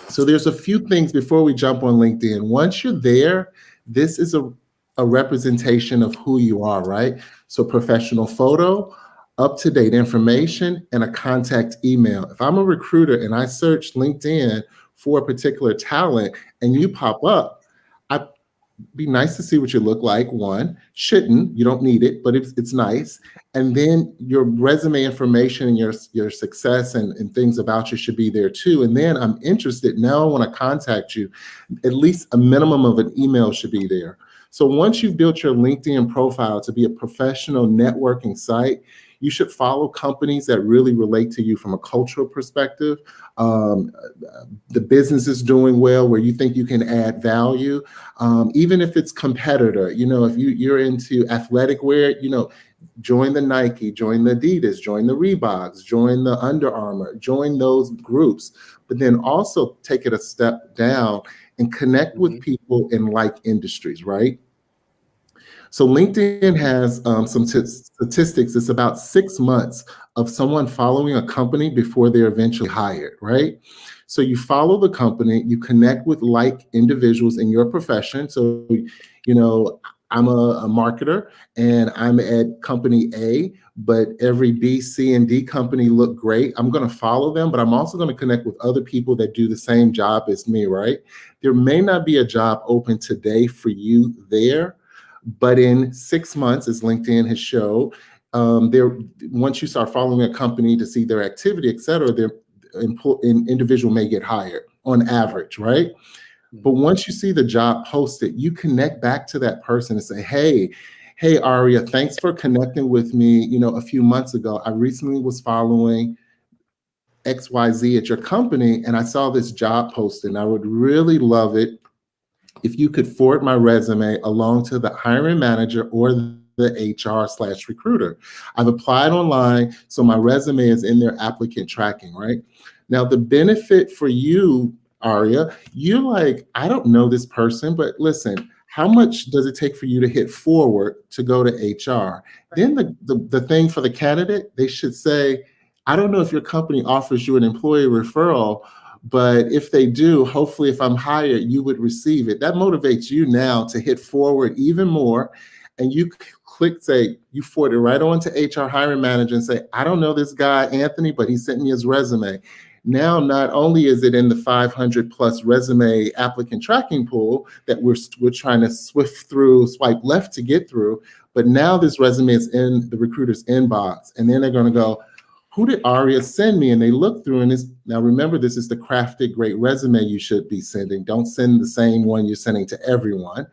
So there's a few things before we jump on LinkedIn. Once you're there, this is a representation of who you are, right? So professional photo, up-to-date information, and a contact email. If I'm a recruiter and I search LinkedIn for a particular talent and you pop up, I'd be nice to see what you look like. One, you don't need it, but it's nice. And then your resume information and your success and things about you should be there too. And then I'm interested, now I want to contact you. At least a minimum of an email should be there. So once you've built your LinkedIn profile to be a professional networking site, you should follow companies that really relate to you from a cultural perspective. The business is doing well where you think you can add value. Even if it's competitor, if you're into athletic wear, join the Nike, join the Adidas, join the Reeboks, join the Under Armour, join those groups. But then also take it a step down and connect with people in like industries, right? So LinkedIn has some statistics. It's about 6 months of someone following a company before they're eventually hired, right? So you follow the company, you connect with like individuals in your profession. So, you know, I'm a marketer and I'm at company A, but every B, C, and D company look great. I'm going to follow them, but I'm also going to connect with other people that do the same job as me, right? There may not be a job open today for you there, but in 6 months, as LinkedIn has showed, once you start following a company to see their activity, et cetera, their individual may get hired on average, right? But once you see the job posted, you connect back to that person and say, hey, Aria, thanks for connecting with me. You know, a few months ago, I recently was following XYZ at your company, and I saw this job posted, and I would really love it if you could forward my resume along to the hiring manager or the HR/recruiter. I've applied online, so my resume is in their applicant tracking, right? Now, the benefit for you, Aria, you're like, I don't know this person, but listen, how much does it take for you to hit forward to go to HR? Then the thing for the candidate, they should say, I don't know if your company offers you an employee referral, but if they do, hopefully if I'm hired, you would receive it. That motivates you now to hit forward even more. And you you forward it right on to HR hiring manager and say, I don't know this guy, Anthony, but he sent me his resume. Now, not only is it in the 500 plus resume applicant tracking pool that we're trying to swipe left to get through, but now this resume is in the recruiter's inbox. And then they're going to go, who did Aria send me? And they look through, and now remember, this is the crafted great resume you should be sending. Don't send the same one you're sending to everyone.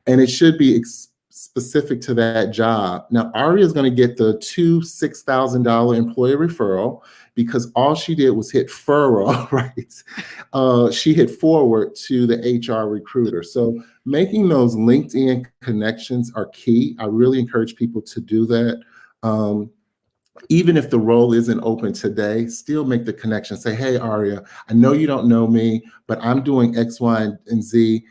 And it should be specific to that job. Now, Aria is going to get the $6,000 employee referral because all she did was hit furrow, right? She hit forward to the HR recruiter. So making those LinkedIn connections are key. I really encourage people to do that. Even if the role isn't open today, still make the connection. Say, hey, Aria, I know you don't know me, but I'm doing X, Y, and Z.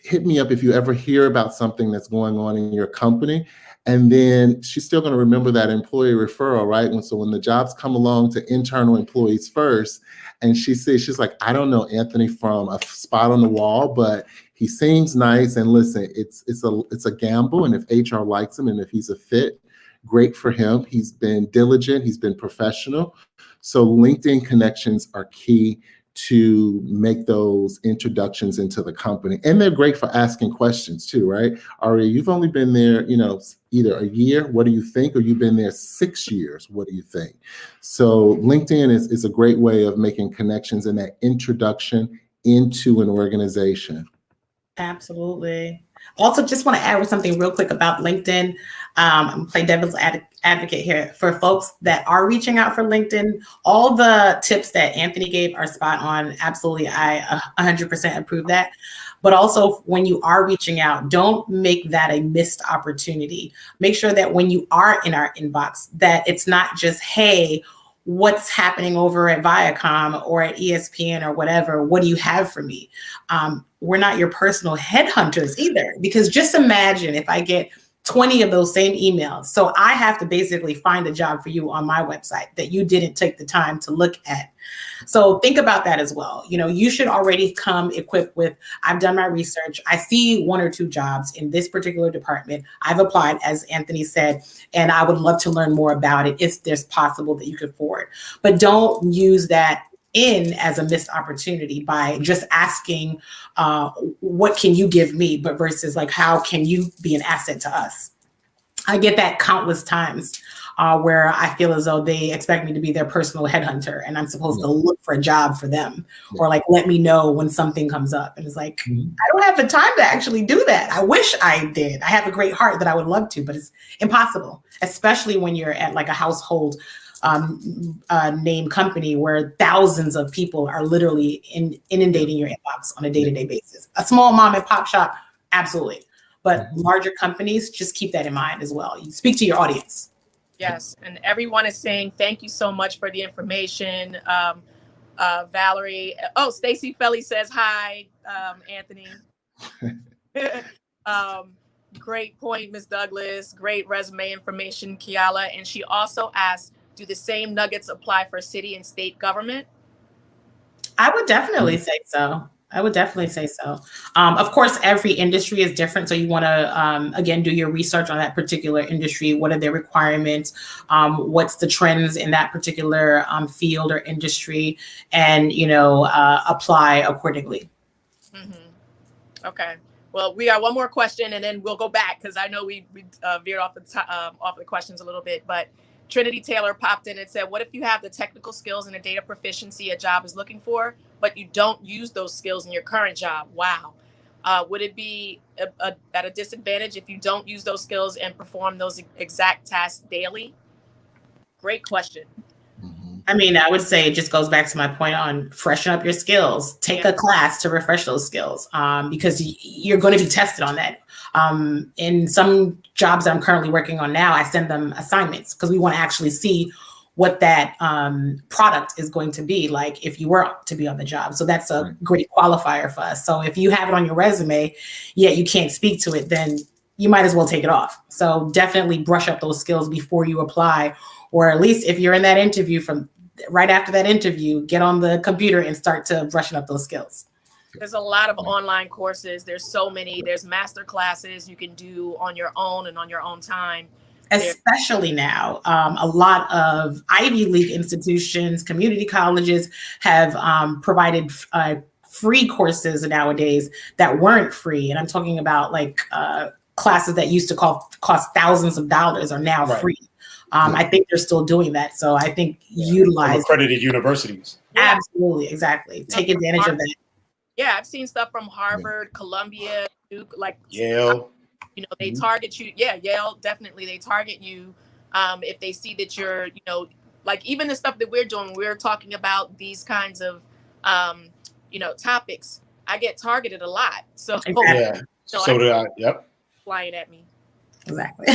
Hit me up if you ever hear about something that's going on in your company. And then she's still going to remember that employee referral, right? And so when the jobs come along to internal employees first, and she's like, I don't know Anthony from a spot on the wall, but he seems nice. And listen, it's a gamble. And if HR likes him and if he's a fit, great for him. He's been diligent. He's been professional. So LinkedIn connections are key to make those introductions into the company. And they're great for asking questions too, right? Aria, you've only been there, either a year, what do you think? Or you've been there 6 years, what do you think? So LinkedIn is a great way of making connections and that introduction into an organization. Absolutely. Also, just want to add something real quick about LinkedIn. I'm playing devil's advocate here for folks that are reaching out for LinkedIn. All the tips that Anthony gave are spot on. Absolutely. I 100% approve that. But also when you are reaching out, don't make that a missed opportunity. Make sure that when you are in our inbox, that it's not just, hey, what's happening over at Viacom or at ESPN or whatever, what do you have for me? We're not your personal headhunters either, because just imagine if I get 20 of those same emails. So I have to basically find a job for you on my website that you didn't take the time to look at. So think about that as well. You should already come equipped with, I've done my research. I see 1 or 2 jobs in this particular department. I've applied, as Anthony said, and I would love to learn more about it if there's possible that you could forward. But don't use that as a missed opportunity by just asking, what can you give me? But versus like, how can you be an asset to us? I get that countless times where I feel as though they expect me to be their personal headhunter and I'm supposed to look for a job for them or like, let me know when something comes up. And it's like, I don't have the time to actually do that. I wish I did. I have a great heart that I would love to, but it's impossible, especially when you're at like a household name company where thousands of people are literally inundating your inbox on a day-to-day basis. A small mom and pop shop, absolutely. But larger companies, just keep that in mind as well. You speak to your audience. Yes, and everyone is saying thank you so much for the information. Valerie. Oh, Stacy Felly says hi, Anthony. Great point, Ms. Douglas. Great resume information, Kiala. And she also asked, do the same nuggets apply for city and state government? I would definitely say so. Of course, every industry is different. So you want to, again, do your research on that particular industry. What are their requirements? What's the trends in that particular field or industry? And, apply accordingly. Mm-hmm. Okay. Well, we got one more question and then we'll go back because I know we veered off the questions a little bit. But Trinity Taylor popped in and said, what if you have the technical skills and the data proficiency a job is looking for, but you don't use those skills in your current job? Wow. Would it be at a disadvantage if you don't use those skills and perform those exact tasks daily? Great question. I mean, I would say it just goes back to my point on freshen up your skills. Take a class to refresh those skills because you're going to be tested on that. In some jobs that I'm currently working on now, I send them assignments because we want to actually see what that product is going to be like if you were to be on the job. So that's a great qualifier for us. So if you have it on your resume, yet you can't speak to it, then you might as well take it off. So definitely brush up those skills before you apply, or at least if you're in that interview, from right after that interview, get on the computer and start to brushing up those skills. There's a lot of online courses. There's so many. There's master classes you can do on your own and on your own time. Especially now, a lot of Ivy League institutions, community colleges have provided free courses nowadays that weren't free. And I'm talking about like classes that used to cost thousands of dollars are now free. I think they're still doing that. So I think utilize accredited universities. Absolutely, exactly. Take advantage of that. Yeah, I've seen stuff from Harvard, Columbia, Duke, like Yale. They target you. Yeah, Yale, definitely. They target you if they see that you're, like even the stuff that we're doing, we're talking about these kinds of, topics. I get targeted a lot. So, exactly. So do I. Yep. Flying at me. Exactly.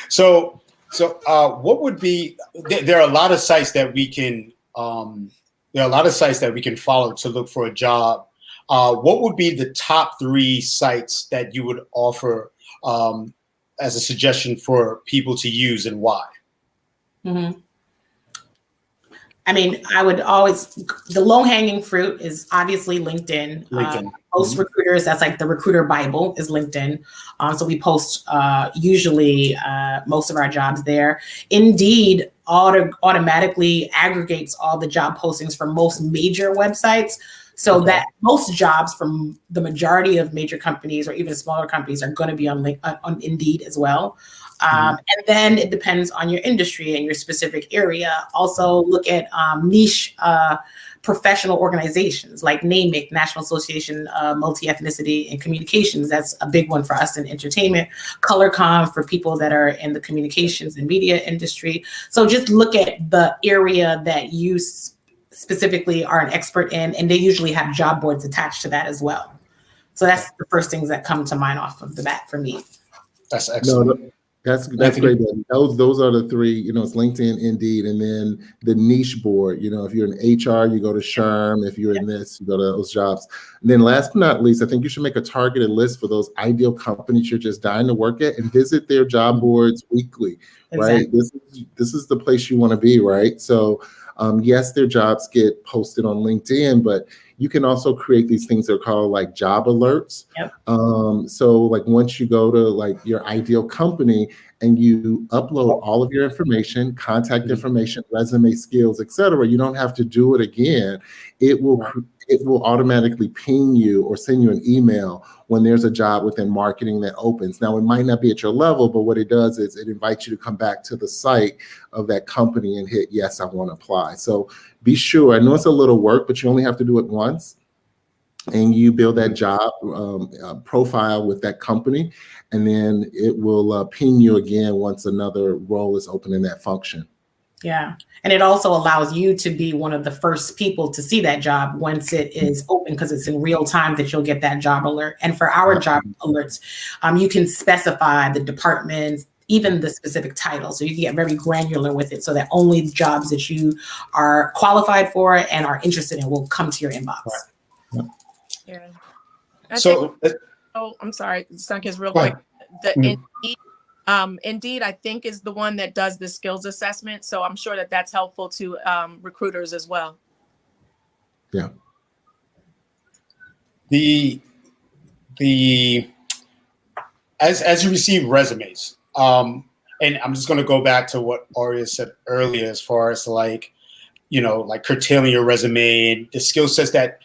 So what would be, there are a lot of sites that we can, follow to look for a job. What would be the top 3 sites that you would offer as a suggestion for people to use and why? Mm-hmm. I mean, I would always, the low-hanging fruit is obviously LinkedIn. Most recruiters, that's like the recruiter Bible is LinkedIn. So we post usually most of our jobs there. Indeed automatically aggregates all the job postings from most major websites. So that most jobs from the majority of major companies or even smaller companies are going to be on Indeed as well. And then it depends on your industry and your specific area. Also look at niche professional organizations like NAMIC, National Association of Multi-Ethnicity and Communications. That's a big one for us in entertainment. ColorCom for people that are in the communications and media industry. So just look at the area that you specifically are an expert in, and they usually have job boards attached to that as well. So that's the first things that come to mind off of the bat for me. That's excellent. No, that's great. Those are the 3, it's LinkedIn, Indeed, and then the niche board. If you're in HR, you go to SHRM. If you're in this, you go to those jobs. And then last but not least, I think you should make a targeted list for those ideal companies you're just dying to work at and visit their job boards weekly, right? This is the place you want to be, right? So yes, their jobs get posted on LinkedIn, but you can also create these things that are called like job alerts. So like once you go to like your ideal company and you upload all of your information, contact information, resume, skills, etc., you don't have to do it again. It will automatically ping you or send you an email when there's a job within marketing that opens. Now, it might not be at your level, but what it does is it invites you to come back to the site of that company and hit, yes, I want to apply. So be sure. I know it's a little work, but you only have to do it once. And you build that job profile with that company, and then it will ping you again once another role is open in that function. Yeah. And it also allows you to be one of the first people to see that job once it is open, because it's in real time that you'll get that job alert. And for our job alerts, you can specify the departments, even the specific title. So you can get very granular with it so that only jobs that you are qualified for and are interested in will come to your inbox. Right. Yeah. I'm sorry, Sunkist, real quick. Indeed, I think is the one that does the skills assessment. So I'm sure that that's helpful to recruiters as well. Yeah. As you receive resumes, and I'm just going to go back to what Aria said earlier, as far as like curtailing your resume and the skill sets that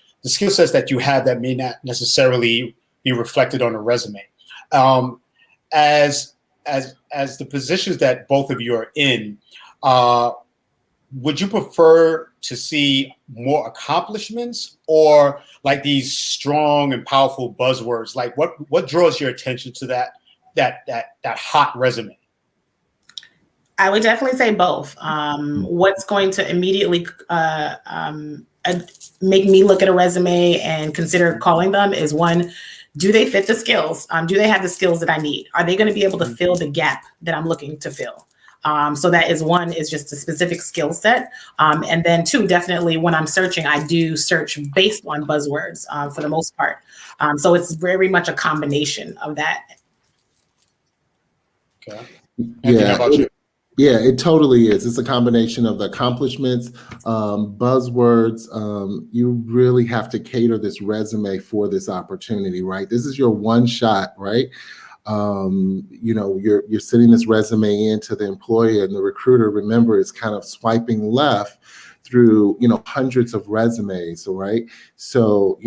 you have that may not necessarily be reflected on a resume. As the positions that both of you are in, would you prefer to see more accomplishments or like these strong and powerful buzzwords? Like what draws your attention to that hot resume? I would definitely say both. What's going to immediately make me look at a resume and consider calling them is, one, do they fit the skills? Do they have the skills that I need? Are they going to be able to fill the gap that I'm looking to fill? So that is one, is just a specific skill set. And then two, definitely when I'm searching, I do search based on buzzwords for the most part. So it's very much a combination of that. Okay. Yeah, it totally is. It's a combination of the accomplishments, buzzwords. You really have to cater this resume for this opportunity, right? This is your one shot, right? You're sending this resume into the employer, and the recruiter, remember, is kind of swiping left through, hundreds of resumes, right? So,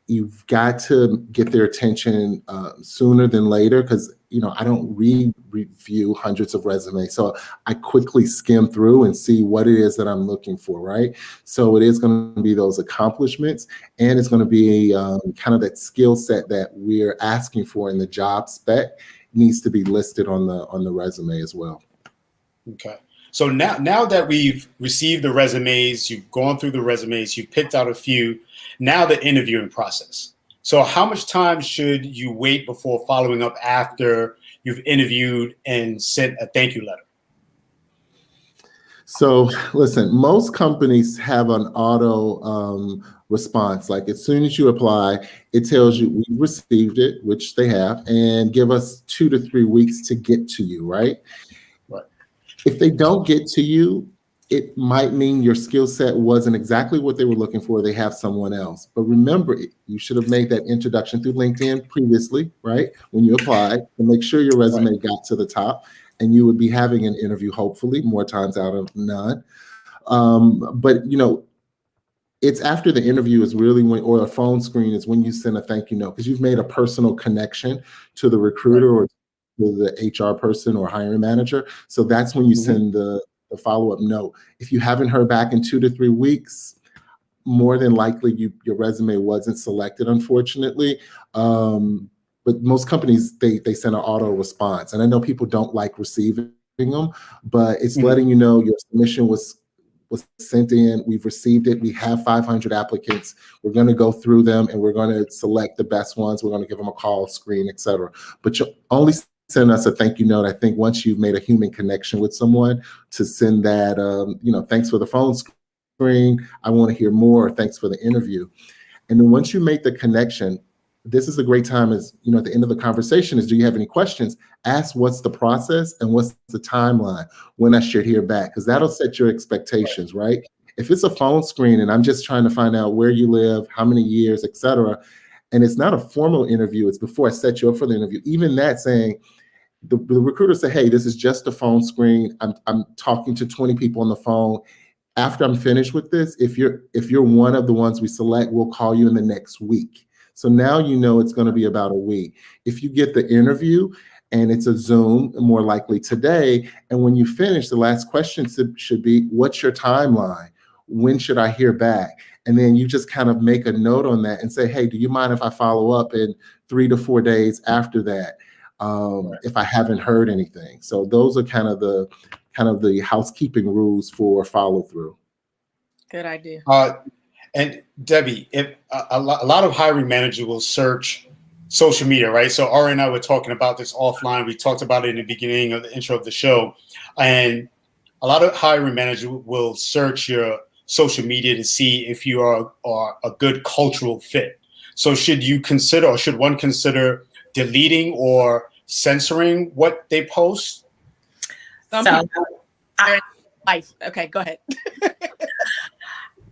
you've got to get their attention sooner than later, because I don't review hundreds of resumes. So I quickly skim through and see what it is that I'm looking for, right? So it is going to be those accomplishments, and it's going to be kind of that skill set that we're asking for in the job spec needs to be listed on the resume as well. Okay. So now that we've received the resumes, you've gone through the resumes, you've picked out a few, now the interviewing process. So how much time should you wait before following up after you've interviewed and sent a thank you letter? So listen, most companies have an auto response. Like as soon as you apply, it tells you we received it, which they have, and give us 2 to 3 weeks to get to you, right? Right. If they don't get to you, it might mean your skill set wasn't exactly what they were looking for. They have someone else. But remember, you should have made that introduction through LinkedIn previously, right? When you applied, to make sure your resume got to the top, and you would be having an interview, hopefully, more times out of none. But it's after the interview is really or a phone screen is when you send a thank you note, because you've made a personal connection to the recruiter or to the HR person or hiring manager. So that's when you send the follow-up note. If you haven't heard back in 2 to 3 weeks, more than likely your resume wasn't selected, unfortunately. But most companies, they send an auto response. And I know people don't like receiving them, but it's letting you know your submission was sent in, we've received it, we have 500 applicants, we're going to go through them and we're going to select the best ones, we're going to give them a call, screen, etc. But you only send us a thank you note, I think, once you've made a human connection with someone, to send that, thanks for the phone screen, I want to hear more, thanks for the interview. And then once you make the connection, this is a great time, as at the end of the conversation, is do you have any questions? Ask what's the process and what's the timeline when I should hear back, because that'll set your expectations, right? If it's a phone screen and I'm just trying to find out where you live, how many years, etc., and it's not a formal interview, it's before I set you up for the interview, even that, saying, the recruiter say, hey, this is just a phone screen, I'm talking to 20 people on the phone. After I'm finished with this, if you're one of the ones we select, we'll call you in the next week. So now it's going to be about a week. If you get the interview and it's a Zoom, more likely today, and when you finish, the last question should be, what's your timeline? When should I hear back? And then you just kind of make a note on that and say, hey, do you mind if I follow up in 3 to 4 days after that, if I haven't heard anything? So those are kind of the housekeeping rules for follow through. Good idea. And Debbie, if a lot of hiring managers will search social media, right? So Ari and I were talking about this offline. We talked about it in the beginning of the intro of the show. And a lot of hiring managers will search your social media to see if you are a good cultural fit. So should you consider, or should one consider deleting or censoring what they post? Life. Okay, go ahead.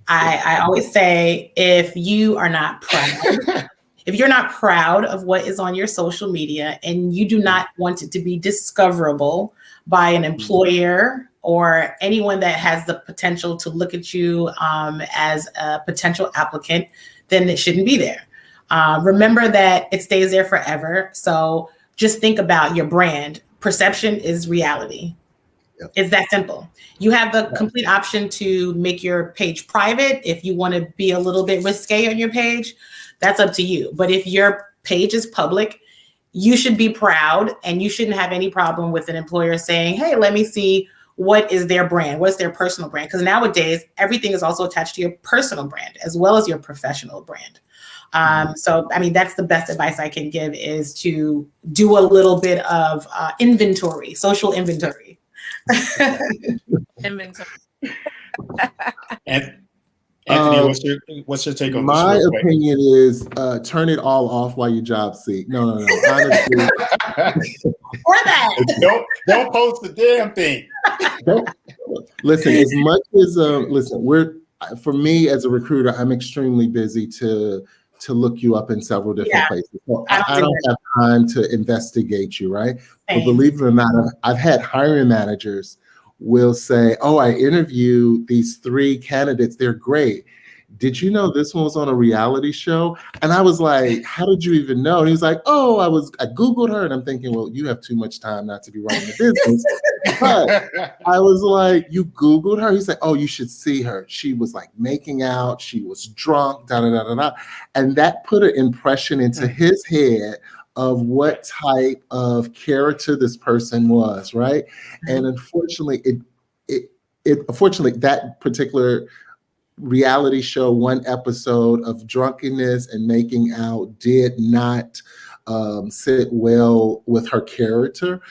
I always say, if you are not proud, if you're not proud of what is on your social media and you do not want it to be discoverable by an employer or anyone that has the potential to look at you as a potential applicant, then it shouldn't be there. Remember that it stays there forever. So just think about your brand. Perception is reality. Yep. It's that simple. You have the complete option to make your page private. If you want to be a little bit risque on your page, that's up to you. But if your page is public, you should be proud, and you shouldn't have any problem with an employer saying, hey, let me see what is their brand, what's their personal brand. Because nowadays, everything is also attached to your personal brand as well as your professional brand. So, I mean, that's the best advice I can give, is to do a little bit of inventory, social inventory. Inventory. And Anthony, what's your take on this? My opinion is turn it all off while you job seek. No. Honestly, or that. Don't post the damn thing. Listen, as much as for me as a recruiter, I'm extremely busy to look you up in several different places. So I don't have time to investigate you, right? But believe it or not, I've had hiring managers will say, oh, I interviewed these 3 candidates. They're great. Did you know this one was on a reality show? And I was like, how did you even know? And he was like, oh, I Googled her. And I'm thinking, well, you have too much time not to be running a business. But I was like, you Googled her? He's like, oh, you should see her. She was like making out. She was drunk, da-da-da-da-da. And that put an impression into his head of what type of character this person was, right? And unfortunately, unfortunately, that particular reality show, one episode of drunkenness and making out, did not sit well with her character,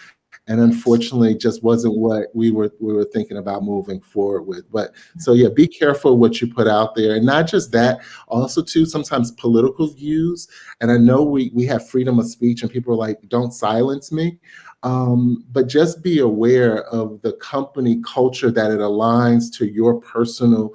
and unfortunately just wasn't what we were thinking about moving forward with. But so yeah, be careful what you put out there, and not just that, also too, sometimes political views. And I know we have freedom of speech, and people are like, don't silence me. But just be aware of the company culture, that it aligns to your personal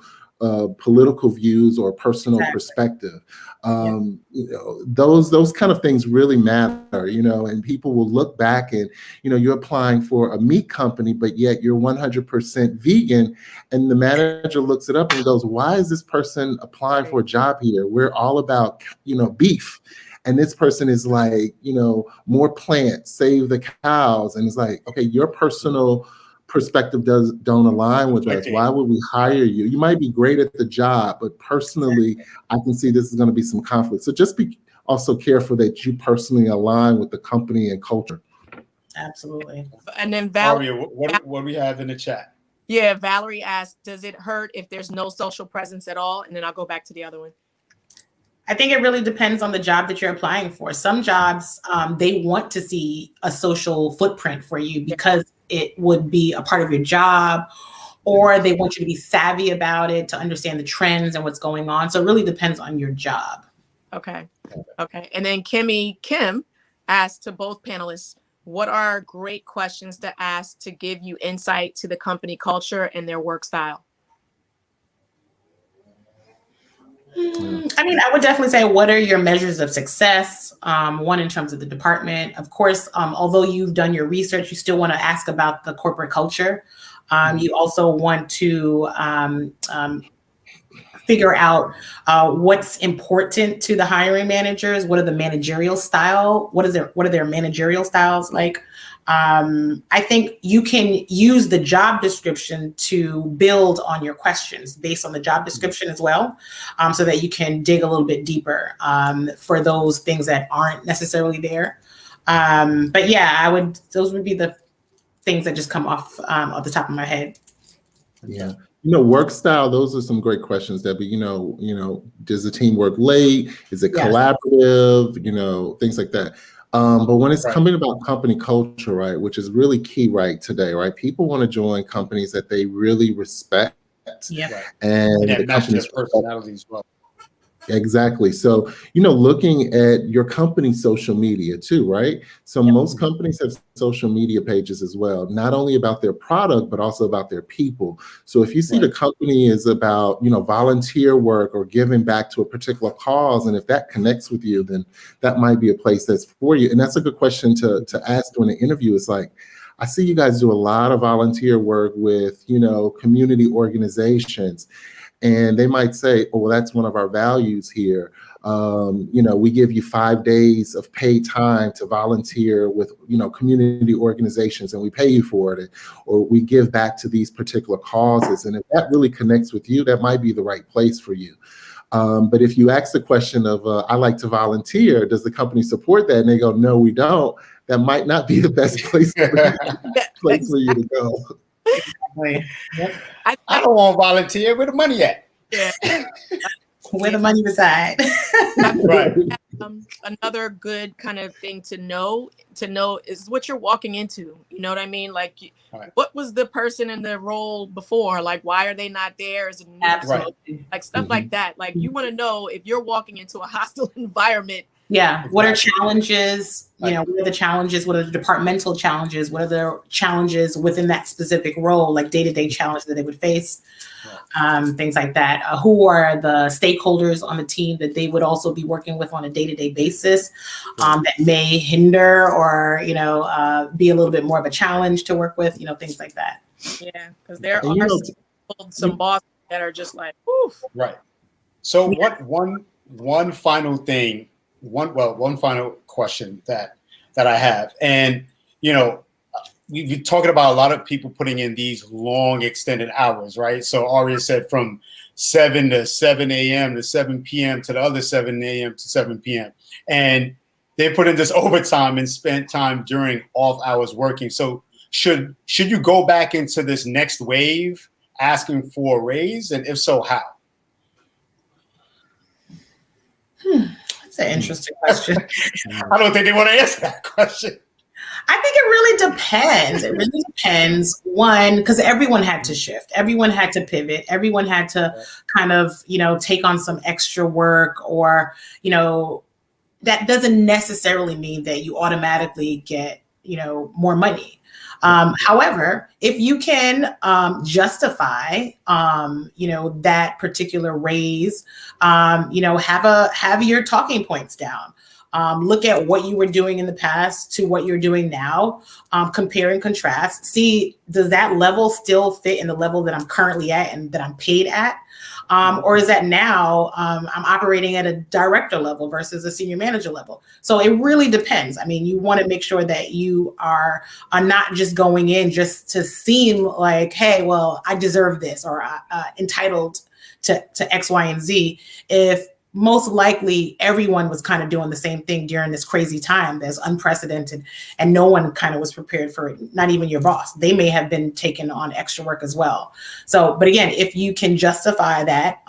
political views or personal perspective. Those kind of things really matter, and people will look back and, you're applying for a meat company, but yet you're 100% vegan. And the manager looks it up and goes, why is this person applying for a job here? We're all about, beef. And this person is like, more plants, save the cows. And it's like, okay, your personal perspective don't align with us. Why would we hire you? You might be great at the job, but personally, I can see this is going to be some conflict. So just be also careful that you personally align with the company and culture. Absolutely. And then Valerie, what do we have in the chat? Yeah, Valerie asked, does it hurt if there's no social presence at all? And then I'll go back to the other one. I think it really depends on the job that you're applying for. Some jobs, they want to see a social footprint for you because it would be a part of your job, or they want you to be savvy about it to understand the trends and what's going on. So it really depends on your job. Okay. And then Kim asked to both panelists, what are great questions to ask to give you insight to the company culture and their work style? I mean, I would definitely say, what are your measures of success? One, in terms of the department. Of course, although you've done your research, you still want to ask about the corporate culture. You also want to figure out what's important to the hiring managers. What are the managerial style? What are their managerial styles like? I think you can use the job description to build on your questions based on the job description as well, so that you can dig a little bit deeper for those things that aren't necessarily there. But yeah, those would be the things that just come off the top of my head. Yeah. Work style, those are some great questions, Debbie. Does the team work late? Is it collaborative? Things like that. But when it's coming about company culture, right, which is really key right today, right? People want to join companies that they really respect. Yeah. And that the match their company's personality as well. Exactly. So, looking at your company's social media too, right? So most companies have social media pages as well, not only about their product, but also about their people. So if you see the company is about, volunteer work or giving back to a particular cause, and if that connects with you, then that might be a place that's for you. And that's a good question to ask during an interview. It's like, I see you guys do a lot of volunteer work with, community organizations. And they might say, oh, well, that's one of our values here. We give you 5 days of paid time to volunteer with, community organizations, and we pay you for it, or we give back to these particular causes. And if that really connects with you, that might be the right place for you. But if you ask the question of, I like to volunteer, does the company support that? And they go, no, we don't. That might not be the best place for you to go. Exactly. Yep. I don't want to volunteer. Where the money at? Yeah. Where the money reside. Right. Another good kind of thing to know is what you're walking into. You know what I mean? Like, what was the person in the role before? Like, why are they not there? Is it new? Absolutely. Like stuff like that. Like, you want to know if you're walking into a hostile environment. Yeah. What are challenges? What are the challenges? What are the departmental challenges? What are the challenges within that specific role, like day-to-day challenge that they would face? Things like that. Who are the stakeholders on the team that they would also be working with on a day-to-day basis that may hinder or, be a little bit more of a challenge to work with, things like that. Yeah, because there are some bosses that are just like, oof. Right. So what one final thing, one final question that I have, and we're talking about a lot of people putting in these long extended hours, right? So Aria said from 7 to 7 a.m. to 7 p.m. to the other 7 a.m. to 7 p.m. And they put in this overtime and spent time during off hours working. So should you go back into this next wave asking for a raise? And if so, how? That's an interesting question. I don't think they want to answer that question. I think it really depends. It really depends. One, because everyone had to shift. Everyone had to pivot. Everyone had to kind of, take on some extra work or, that doesn't necessarily mean that you automatically get, more money. However, if you can justify, that particular raise, have your talking points down. Look at what you were doing in the past to what you're doing now, compare and contrast. See, does that level still fit in the level that I'm currently at and that I'm paid at? Or is that now I'm operating at a director level versus a senior manager level? So it really depends. I mean, you want to make sure that you are not just going in just to seem like, hey, well, I deserve this or entitled to X, Y, and Z. If most likely everyone was kind of doing the same thing during this crazy time that's unprecedented and no one kind of was prepared for it, not even your boss. They may have been taking on extra work as well. So, but again, if you can justify that,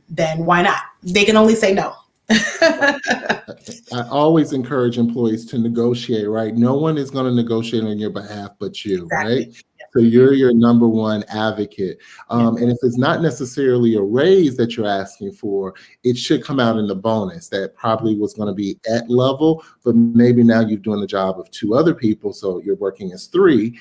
then why not? They can only say no. I always encourage employees to negotiate, right? No one is going to negotiate on your behalf but you, right? So you're your number one advocate. And if it's not necessarily a raise that you're asking for, it should come out in the bonus that probably was going to be at level, but maybe now you're doing the job of 2 other people, so you're working as 3.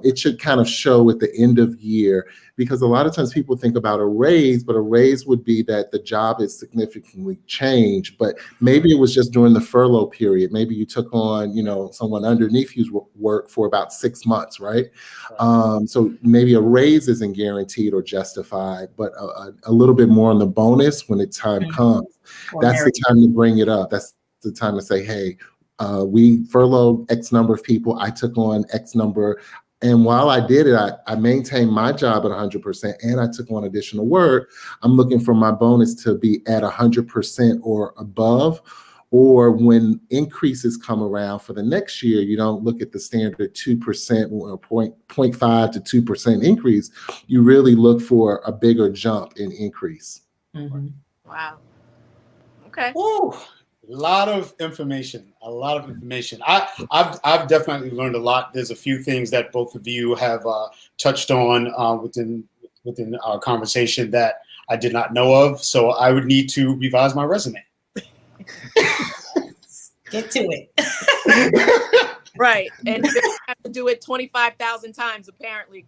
It should kind of show at the end of year, because a lot of times people think about a raise, but a raise would be that the job is significantly changed, but maybe it was just during the furlough period. Maybe you took on, someone underneath you's work for about 6 months, right? So maybe a raise isn't guaranteed or justified, but a little bit more on the bonus when the time comes. That's the time to bring it up. That's the time to say, hey, we furloughed X number of people. I took on X number. And while I did it, I maintained my job at 100% and I took on additional work. I'm looking for my bonus to be at 100% or above, or when increases come around for the next year, you don't look at the standard 2% or 0.5 to 2% increase. You really look for a bigger jump in increase. Mm-hmm. Wow. Okay. Woo. A lot of information. I've definitely learned a lot. There's a few things that both of you have touched on within our conversation that I did not know of. So I would need to revise my resume. Get to it. Right. And you have to do it 25,000 times, apparently.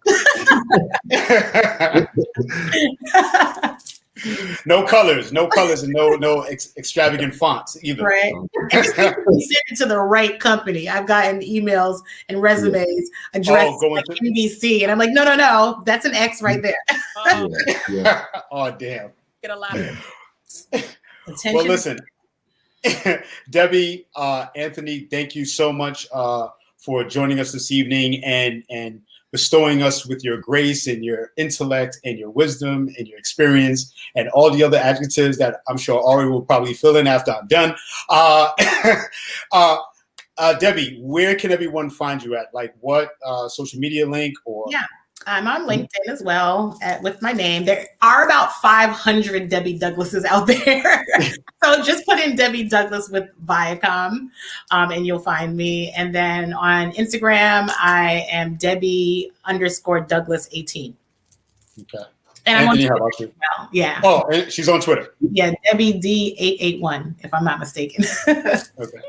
No colors, and no extravagant fonts either. Right. And just send it to the right company. I've gotten emails and resumes addressed like NBC, and I'm like, no, that's an X right there. Oh, damn. Get a lot of attention. Well, listen, Debbie, Anthony, thank you so much for joining us this evening and bestowing us with your grace and your intellect and your wisdom and your experience and all the other adjectives that I'm sure Ari will probably fill in after I'm done. Debbie, where can everyone find you at? Like what social media link or? Yeah, I'm on LinkedIn as well with my name. There are about 500 Debbie Douglases out there. So just put in Debbie Douglas with Viacom and you'll find me. And then on Instagram, I am Debbie_Douglas18. Okay. And Anthony, I'm on Twitter how about you? as well. Yeah. Oh, and she's on Twitter. Yeah, Debbie D881, if I'm not mistaken. Okay.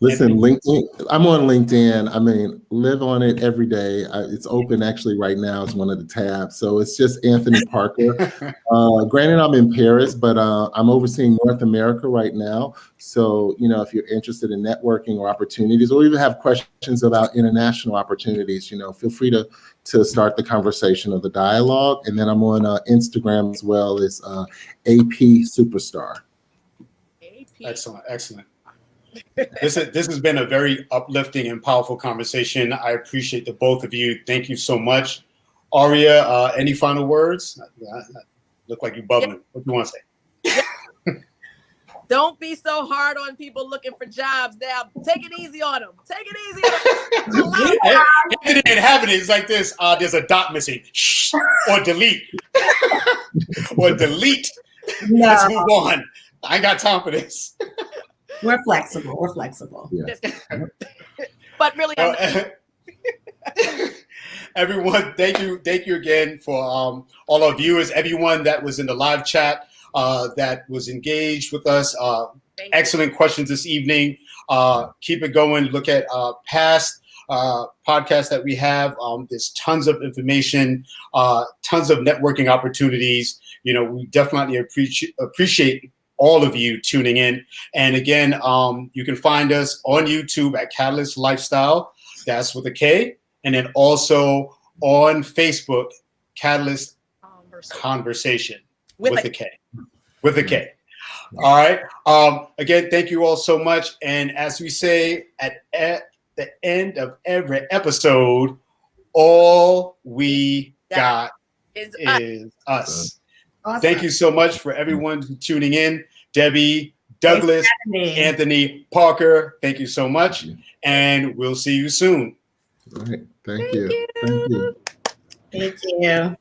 Listen, LinkedIn. I'm on LinkedIn. I mean, live on it every day. It's open actually right now. It's one of the tabs. So it's just Anthony Parker. Granted, I'm in Paris, but I'm overseeing North America right now. So, if you're interested in networking or opportunities, or even have questions about international opportunities, feel free to start the conversation or the dialogue. And then I'm on Instagram as well as AP Superstar. Excellent. This has been a very uplifting and powerful conversation. I appreciate the both of you. Thank you so much. Aria, any final words? Look like you're bubbling. What do you want to say? Don't be so hard on people looking for jobs now. Take it easy on them. Take it easy on them. Anthony ain't having it. It's like this. There's a dot missing. Or delete. Or delete. No. Let's move on. I ain't got time for this. We're flexible. Yeah. But really, everyone, thank you again for all our viewers, everyone that was in the live chat, that was engaged with us. Excellent questions this evening. Keep it going. Look at past podcasts that we have. There's tons of information, tons of networking opportunities. We definitely appreciate all of you tuning in. And again, you can find us on YouTube at Catalyst Lifestyle. That's with a K. And then also on Facebook, Catalyst Conversation with a K. With a K. All right. Again, thank you all so much. And as we say at the end of every episode, all we got is us. Awesome. Thank you so much for everyone tuning in. Debbie, Douglas, Anthony, Parker, thank you so much. And we'll see you soon. All right. Thank you. Thank you.